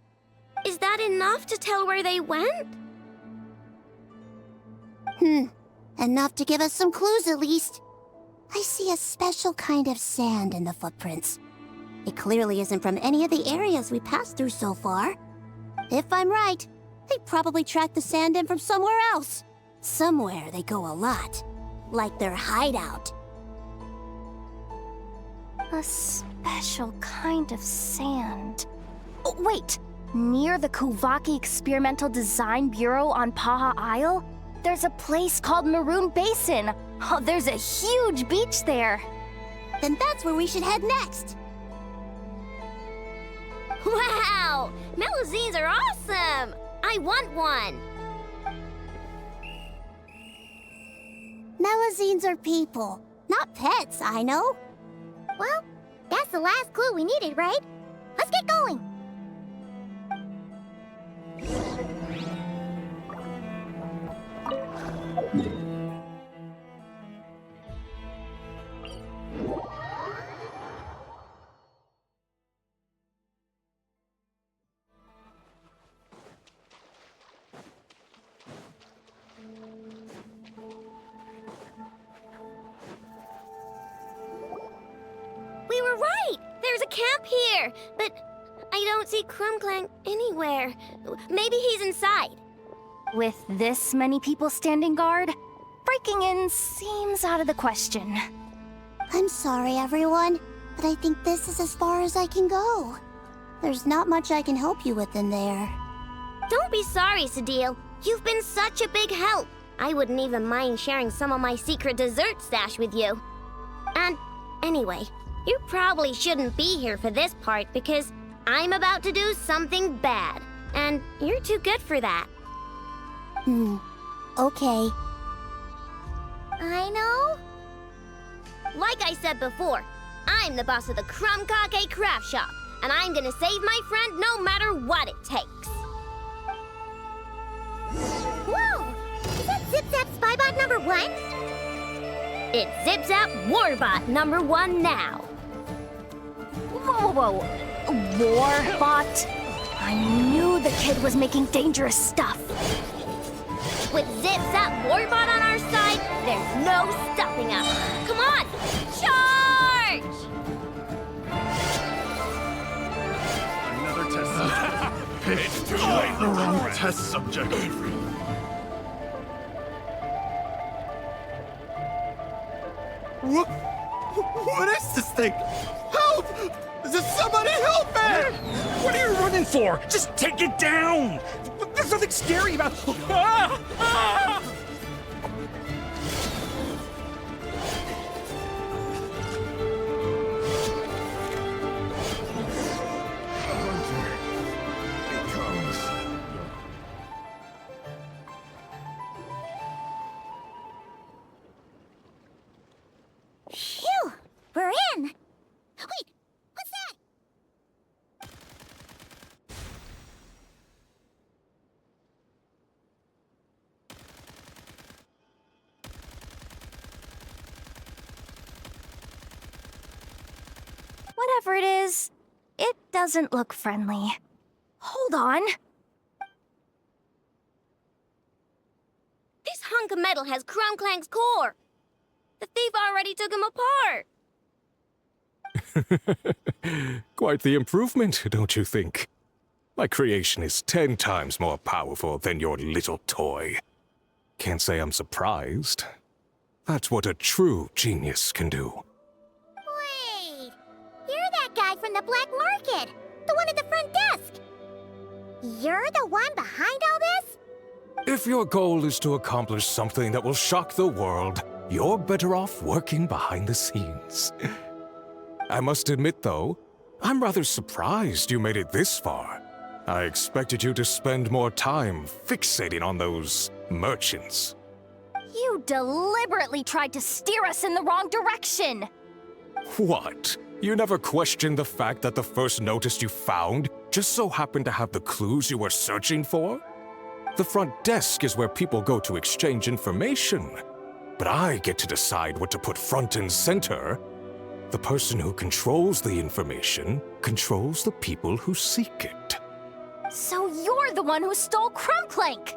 Is that enough to tell where they went? Enough to give us some clues at least. I see a special kind of sand in the footprints. It clearly isn't from any of the areas we passed through so far. If I'm right, they probably tracked the sand in from somewhere else. Somewhere they go a lot. Like their hideout. A special kind of sand. Oh, wait! Near the Kuvaki Experimental Design Bureau on Paha Isle, there's a place called Maroon Basin. Oh, there's a huge beach there. Then that's where we should head next. Wow! Melusines are awesome! I want one! Melusines are people, not pets, I know. Well, that's the last clue we needed, right? Let's get going. We were right! There's a camp here! But I don't see Krumklang anywhere. Maybe he's inside. With this many people standing guard, breaking in seems out of the question. I'm sorry, everyone, but I think this is as far as I can go. There's not much I can help you with in there. Don't be sorry, Sadil. You've been such a big help. I wouldn't even mind sharing some of my secret dessert stash with you. And anyway, you probably shouldn't be here for this part because I'm about to do something bad. And you're too good for that. Okay. I know. Like I said before, I'm the boss of the Krumkake Craft Shop, and I'm gonna save my friend no matter what it takes. Whoa! Is that Zip-Zap Spybot number 1? It's Zip-Zap Warbot number 1 now. Whoa! Warbot? I knew the kid was making dangerous stuff. With Zip-Zap Warbot on our side, there's no stopping us. Come on, charge! Another test subject. It's too late. The wrong test subject. What is this thing? Help! Somebody help me! What are you running for? Just take it down! There's nothing scary about it. Ah! Ah! Phew! We're in! Wait! What's that? Whatever it is, it doesn't look friendly. Hold on. This hunk of metal has Krumklang's core. The thief already took him apart. Quite the improvement, don't you think? My creation is 10 times more powerful than your little toy. Can't say I'm surprised. That's what a true genius can do. Wait! You're that guy from the black market! The one at the front desk! You're the one behind all this? If your goal is to accomplish something that will shock the world, you're better off working behind the scenes. I must admit, though, I'm rather surprised you made it this far. I expected you to spend more time fixating on those merchants. You deliberately tried to steer us in the wrong direction! What? You never questioned the fact that the first notice you found just so happened to have the clues you were searching for? The front desk is where people go to exchange information. But I get to decide what to put front and center. The person who controls the information controls the people who seek it. So you're the one who stole Crumbclank?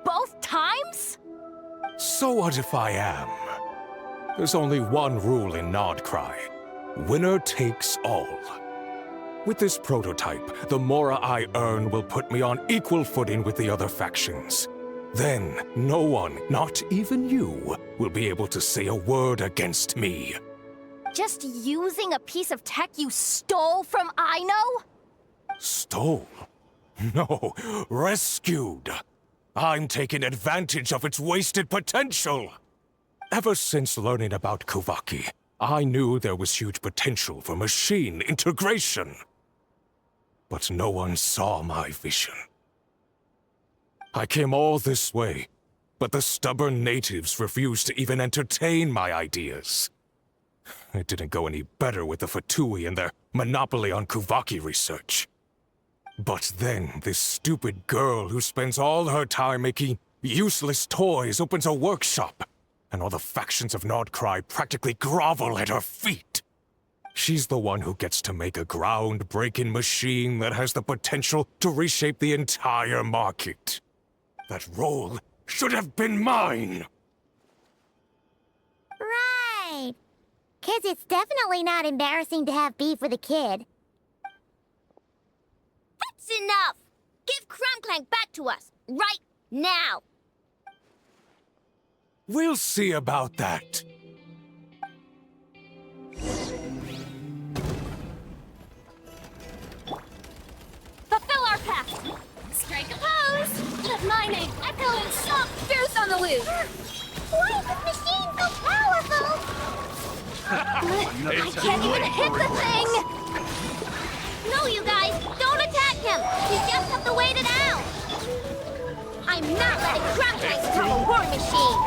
Both times? So what if I am? There's only one rule in Nodcry. Winner takes all. With this prototype, the Mora I earn will put me on equal footing with the other factions. Then, no one, not even you, will be able to say a word against me. Just using a piece of tech you stole from Aino? Stole? No, rescued. I'm taking advantage of its wasted potential. Ever since learning about Kuvaki, I knew there was huge potential for machine integration. But no one saw my vision. I came all this way, but the stubborn natives refused to even entertain my ideas. It didn't go any better with the Fatui and their monopoly on Kuvaki research. But then, this stupid girl who spends all her time making useless toys opens a workshop, and all the factions of Nodcry practically grovel at her feet. She's the one who gets to make a groundbreaking machine that has the potential to reshape the entire market. That role should have been mine! Right. 'Cause it's definitely not embarrassing to have beef with a kid. That's enough! Give Crumbclank back to us, right now! We'll see about that. Fulfill our pact! Strike a pose! Let my name echo and stop Fierce on the loose! Why is this machine so powerful? I can't even hit the thing! No, you guys, don't attack him! You just have to wait it out! I'm not letting Crumbclank throw a war machine!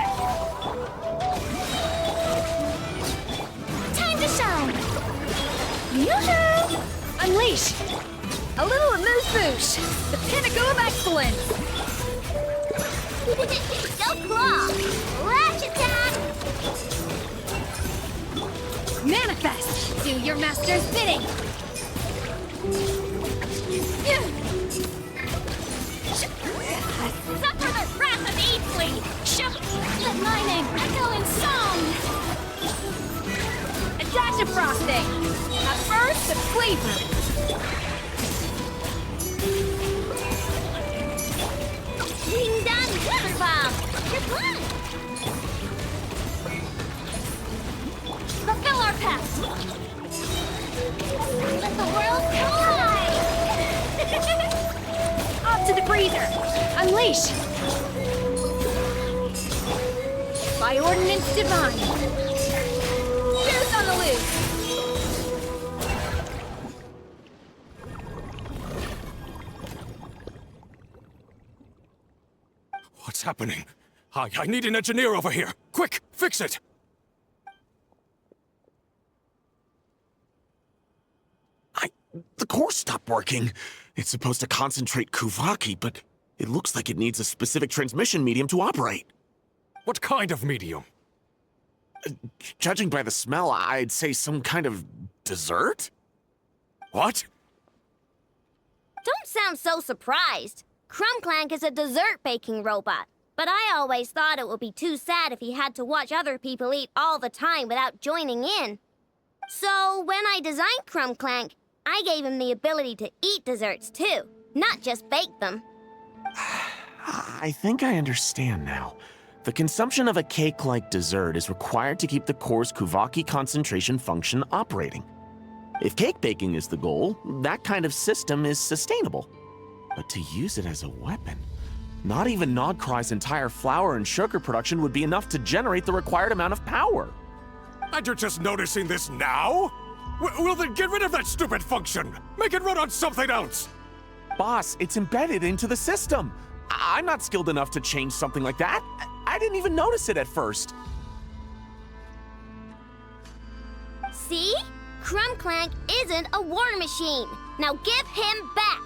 Time to shine! Yoo-hoo! Unleash! A little amuse-bouche! The pinnacle of excellence! Go claw! Lash attack! Manifest! Do your master's bidding! Suffer the wrath of Eatfleet! Let my name echo in song! A dash of frosting! A burst of flavor! Ding dong glitter bomb! You're fun! Fulfill our pact! Let the world collide! Off to the freezer! Unleash! By ordinance divine! Fierce on the loose! What's happening? I need an engineer over here! Quick, fix it! The core stopped working. It's supposed to concentrate Kuvaki, but it looks like it needs a specific transmission medium to operate. What kind of medium? Judging by the smell, I'd say some kind of dessert? What? Don't sound so surprised. Crumbclank is a dessert baking robot, but I always thought it would be too sad if he had to watch other people eat all the time without joining in. So when I designed Crumbclank, I gave him the ability to eat desserts too, not just bake them. I think I understand now. The consumption of a cake-like dessert is required to keep the core's Kuvaki concentration function operating. If cake baking is the goal, that kind of system is sustainable. But to use it as a weapon, not even Nodcry's entire flour and sugar production would be enough to generate the required amount of power. And you're just noticing this now? Well then get rid of that stupid function! Make it run on something else! Boss, it's embedded into the system. I'm not skilled enough to change something like that. I didn't even notice it at first. See? Crumbclank isn't a war machine. Now give him back.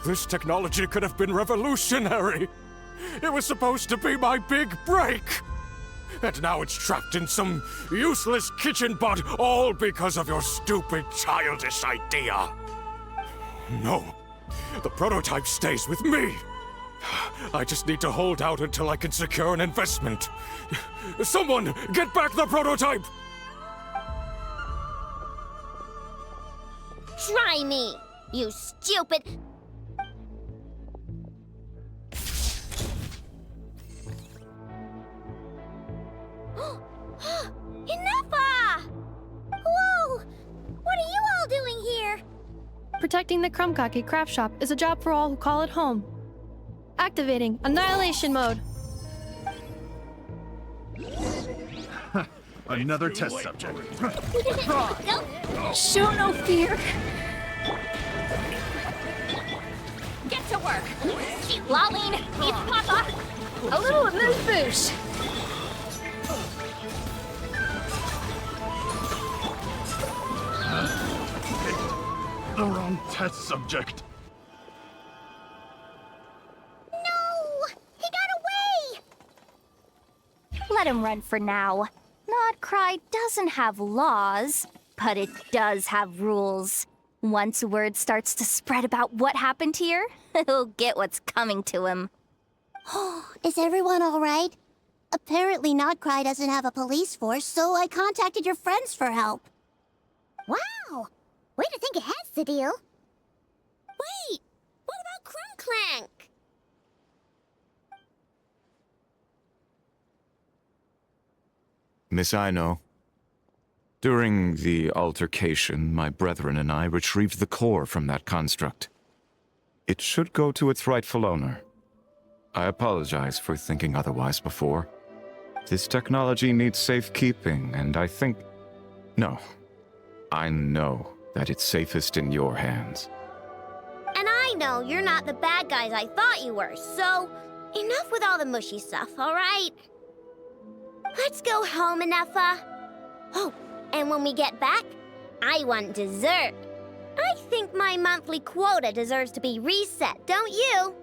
This technology could have been revolutionary. It was supposed to be my big break. and now it's trapped in some useless kitchen bot, all because of your stupid, childish idea. No, the prototype stays with me. I just need to hold out until I can secure an investment. Someone, get back the prototype! Try me, you stupid... Enough! Whoa! What are you all doing here? Protecting the Krumkake craft shop is a job for all who call it home. Activating Annihilation Mode. Another test subject. Show no fear. Get to work. Keep lolling. It's Papa. A little amuse-bouche. The wrong test subject. No! He got away! Let him run for now. Not Cry doesn't have laws, but it does have rules. Once word starts to spread about what happened here, he'll get what's coming to him. Is everyone all right? Apparently Notcry doesn't have a police force, so I contacted your friends for help. Wow! Way to think ahead, Sadil. Wait! What about Krumklank? Miss Aino, during the altercation, my brethren and I retrieved the core from that construct. It should go to its rightful owner. I apologize for thinking otherwise before. This technology needs safekeeping, and I think... No. I know that it's safest in your hands. And I know you're not the bad guys I thought you were, so enough with all the mushy stuff, all right? Let's go home, Inefa. Oh, and when we get back, I want dessert. I think my monthly quota deserves to be reset, don't you?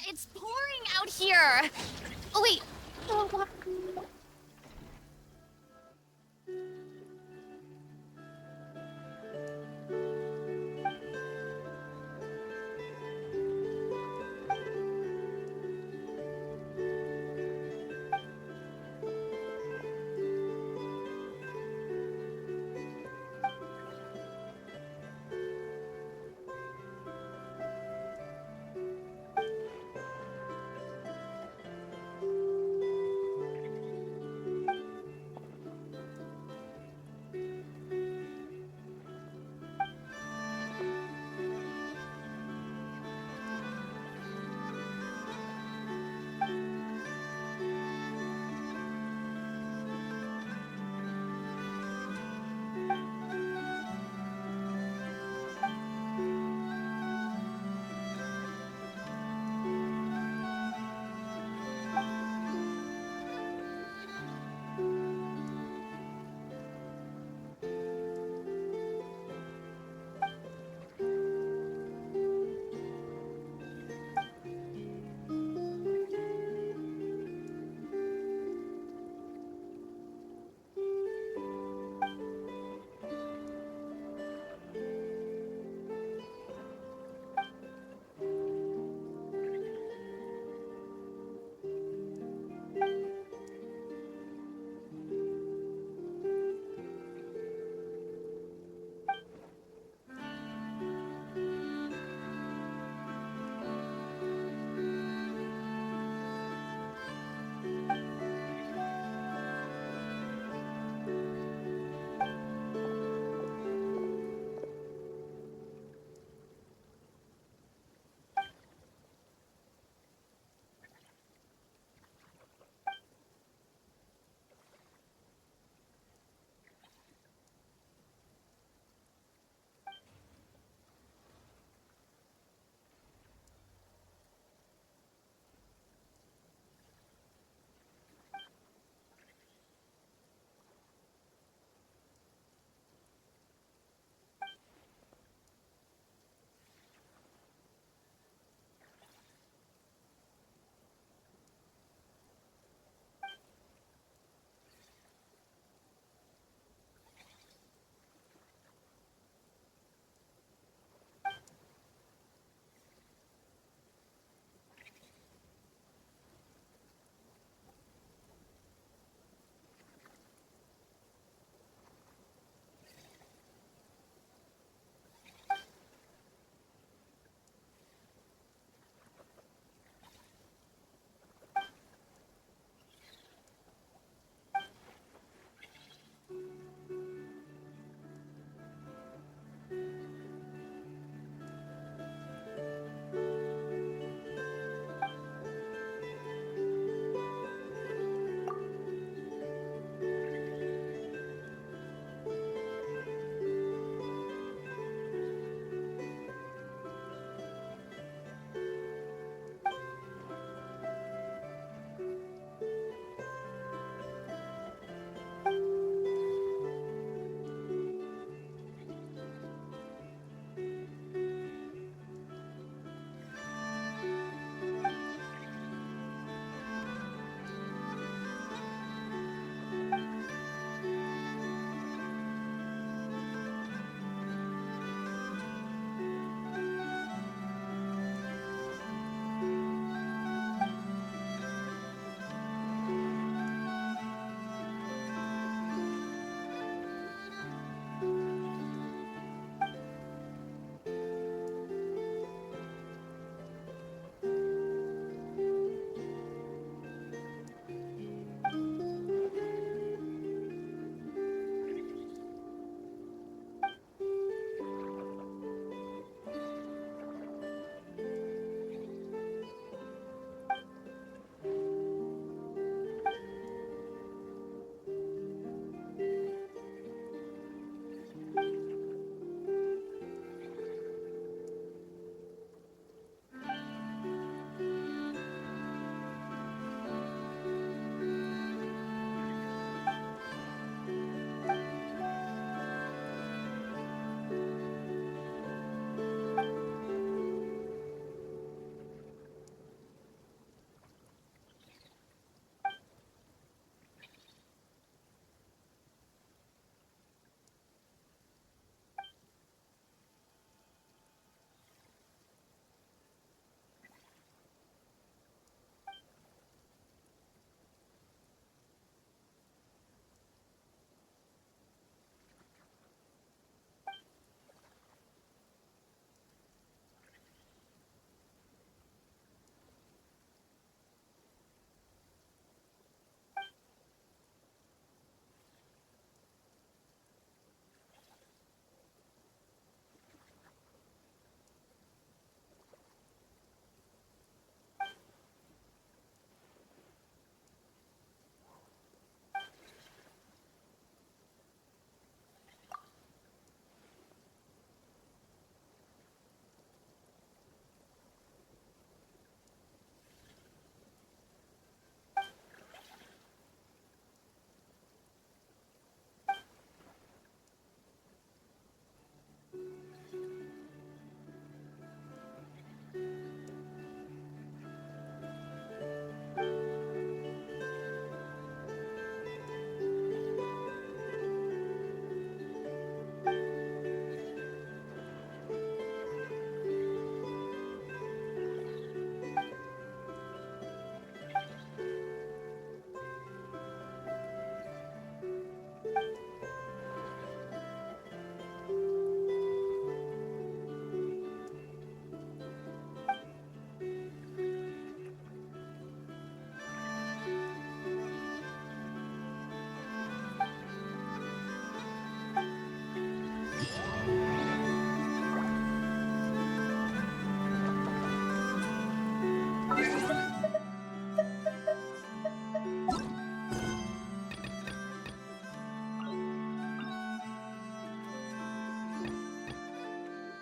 It's pouring out here. Oh, wait.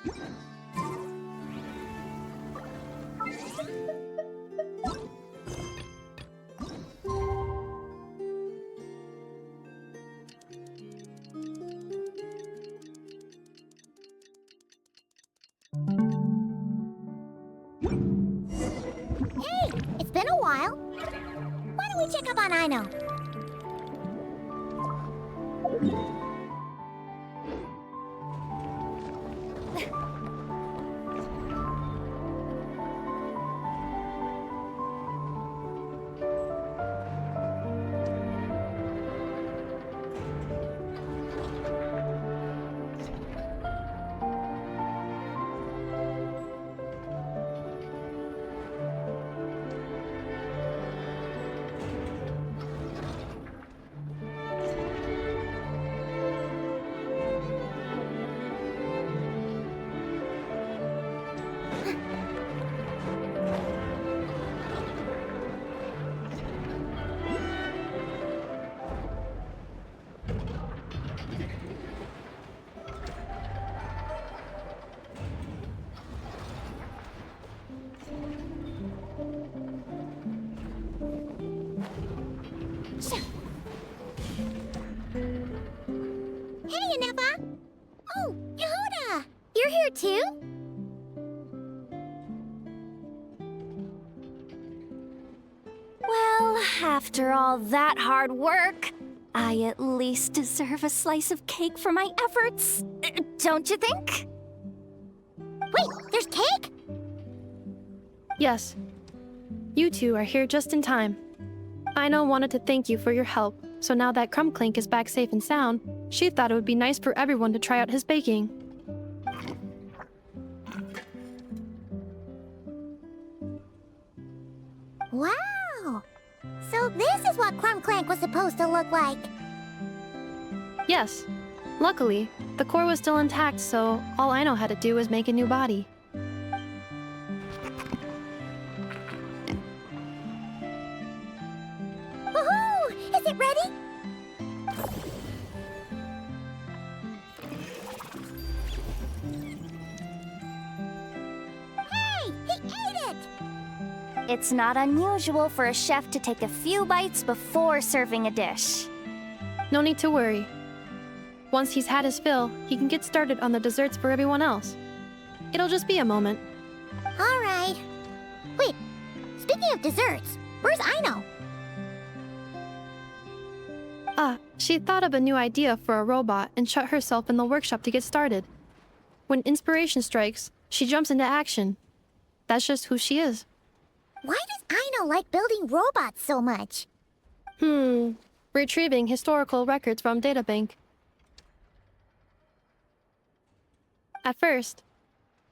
Hey, it's been a while. Why don't we check up on Aino? Hey, Anepa! Oh, Yehuda! You're here too? Well, after all that hard work, I at least deserve a slice of cake for my efforts. Don't you think? Wait, there's cake? Yes. You two are here just in time. Aino wanted to thank you for your help, so now that Crumb Clink is back safe and sound, she thought it would be nice for everyone to try out his baking. Wow! So this is what Crumb Clank was supposed to look like. Yes. Luckily, the core was still intact, so all Aino had to do was make a new body. Woohoo! Is it ready? Hey! He ate it! It's not unusual for a chef to take a few bites before serving a dish. No need to worry. Once he's had his fill, he can get started on the desserts for everyone else. It'll just be a moment. All right. Wait, speaking of desserts, where's Aino? She thought of a new idea for a robot and shut herself in the workshop to get started. When inspiration strikes, she jumps into action. That's just who she is. Why does Aino like building robots so much? Retrieving historical records from databank. At first,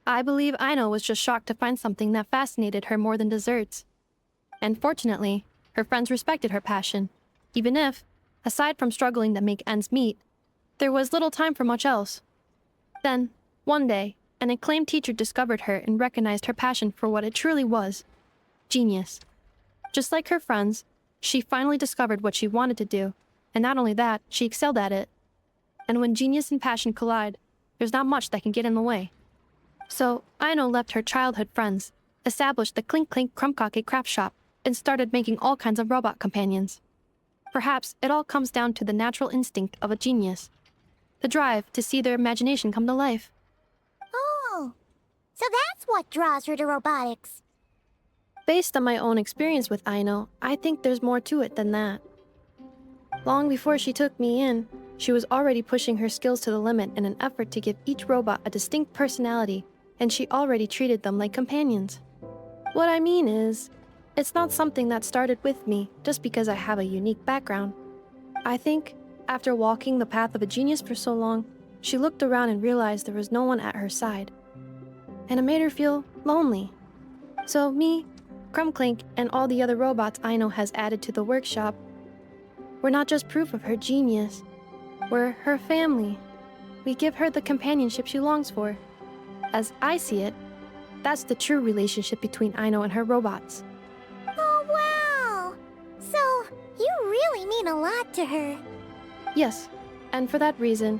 I believe Aino was just shocked to find something that fascinated her more than desserts. And fortunately, her friends respected her passion, even if, aside from struggling to make ends meet, there was little time for much else. Then, one day, an acclaimed teacher discovered her and recognized her passion for what it truly was: genius. Just like her friends, she finally discovered what she wanted to do, and not only that, she excelled at it. And when genius and passion collide, there's not much that can get in the way. So, Aino left her childhood friends, established the Clink Clink Crumbcocky craft shop, and started making all kinds of robot companions. Perhaps it all comes down to the natural instinct of a genius. The drive to see their imagination come to life. Oh, so that's what draws her to robotics. Based on my own experience with Aino, I think there's more to it than that. Long before she took me in, she was already pushing her skills to the limit in an effort to give each robot a distinct personality, and she already treated them like companions. What I mean is, it's not something that started with me just because I have a unique background. I think, after walking the path of a genius for so long, she looked around and realized there was no one at her side. And it made her feel lonely. So me, Crumb Clink, and all the other robots Aino has added to the workshop, we're not just proof of her genius. We're her family. We give her the companionship she longs for. As I see it, that's the true relationship between Aino and her robots. Oh, wow! So, you really mean a lot to her. Yes, and for that reason,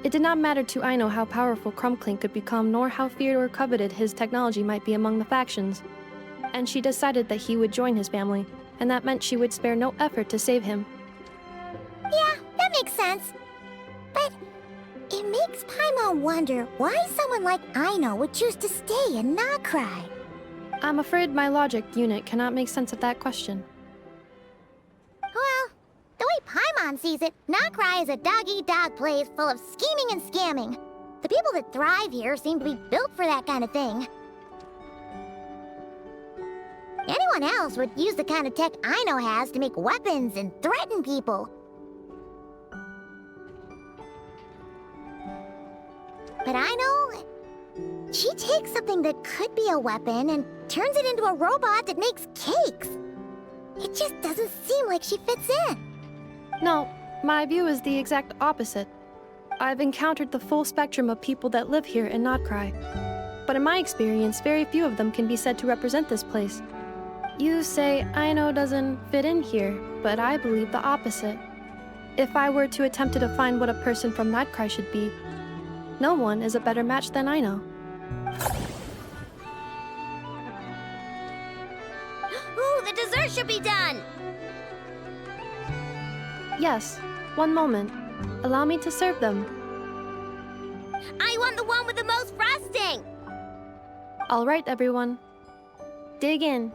It did not matter to Aino how powerful Crumbclink could become, nor how feared or coveted his technology might be among the factions. And she decided that he would join his family, and that meant she would spare no effort to save him. Yeah, that makes sense. But it makes Paimon wonder why someone like Aino would choose to stay in Nacry. I'm afraid my logic unit cannot make sense of that question. Well, the way Paimon sees it, Nacry is a dog-eat-dog place full of scheming and scamming. The people that thrive here seem to be built for that kind of thing. Anyone else would use the kind of tech Aino has to make weapons and threaten people. But Aino, she takes something that could be a weapon and turns it into a robot that makes cakes. It just doesn't seem like she fits in. No, my view is the exact opposite. I've encountered the full spectrum of people that live here in Nacry. But in my experience, very few of them can be said to represent this place. You say Aino doesn't fit in here, but I believe the opposite. If I were to attempt to define what a person from Nacry should be, no one is a better match than Aino. Ooh, the dessert should be done! Yes, one moment. Allow me to serve them. I want the one with the most frosting! All right, everyone. Dig in.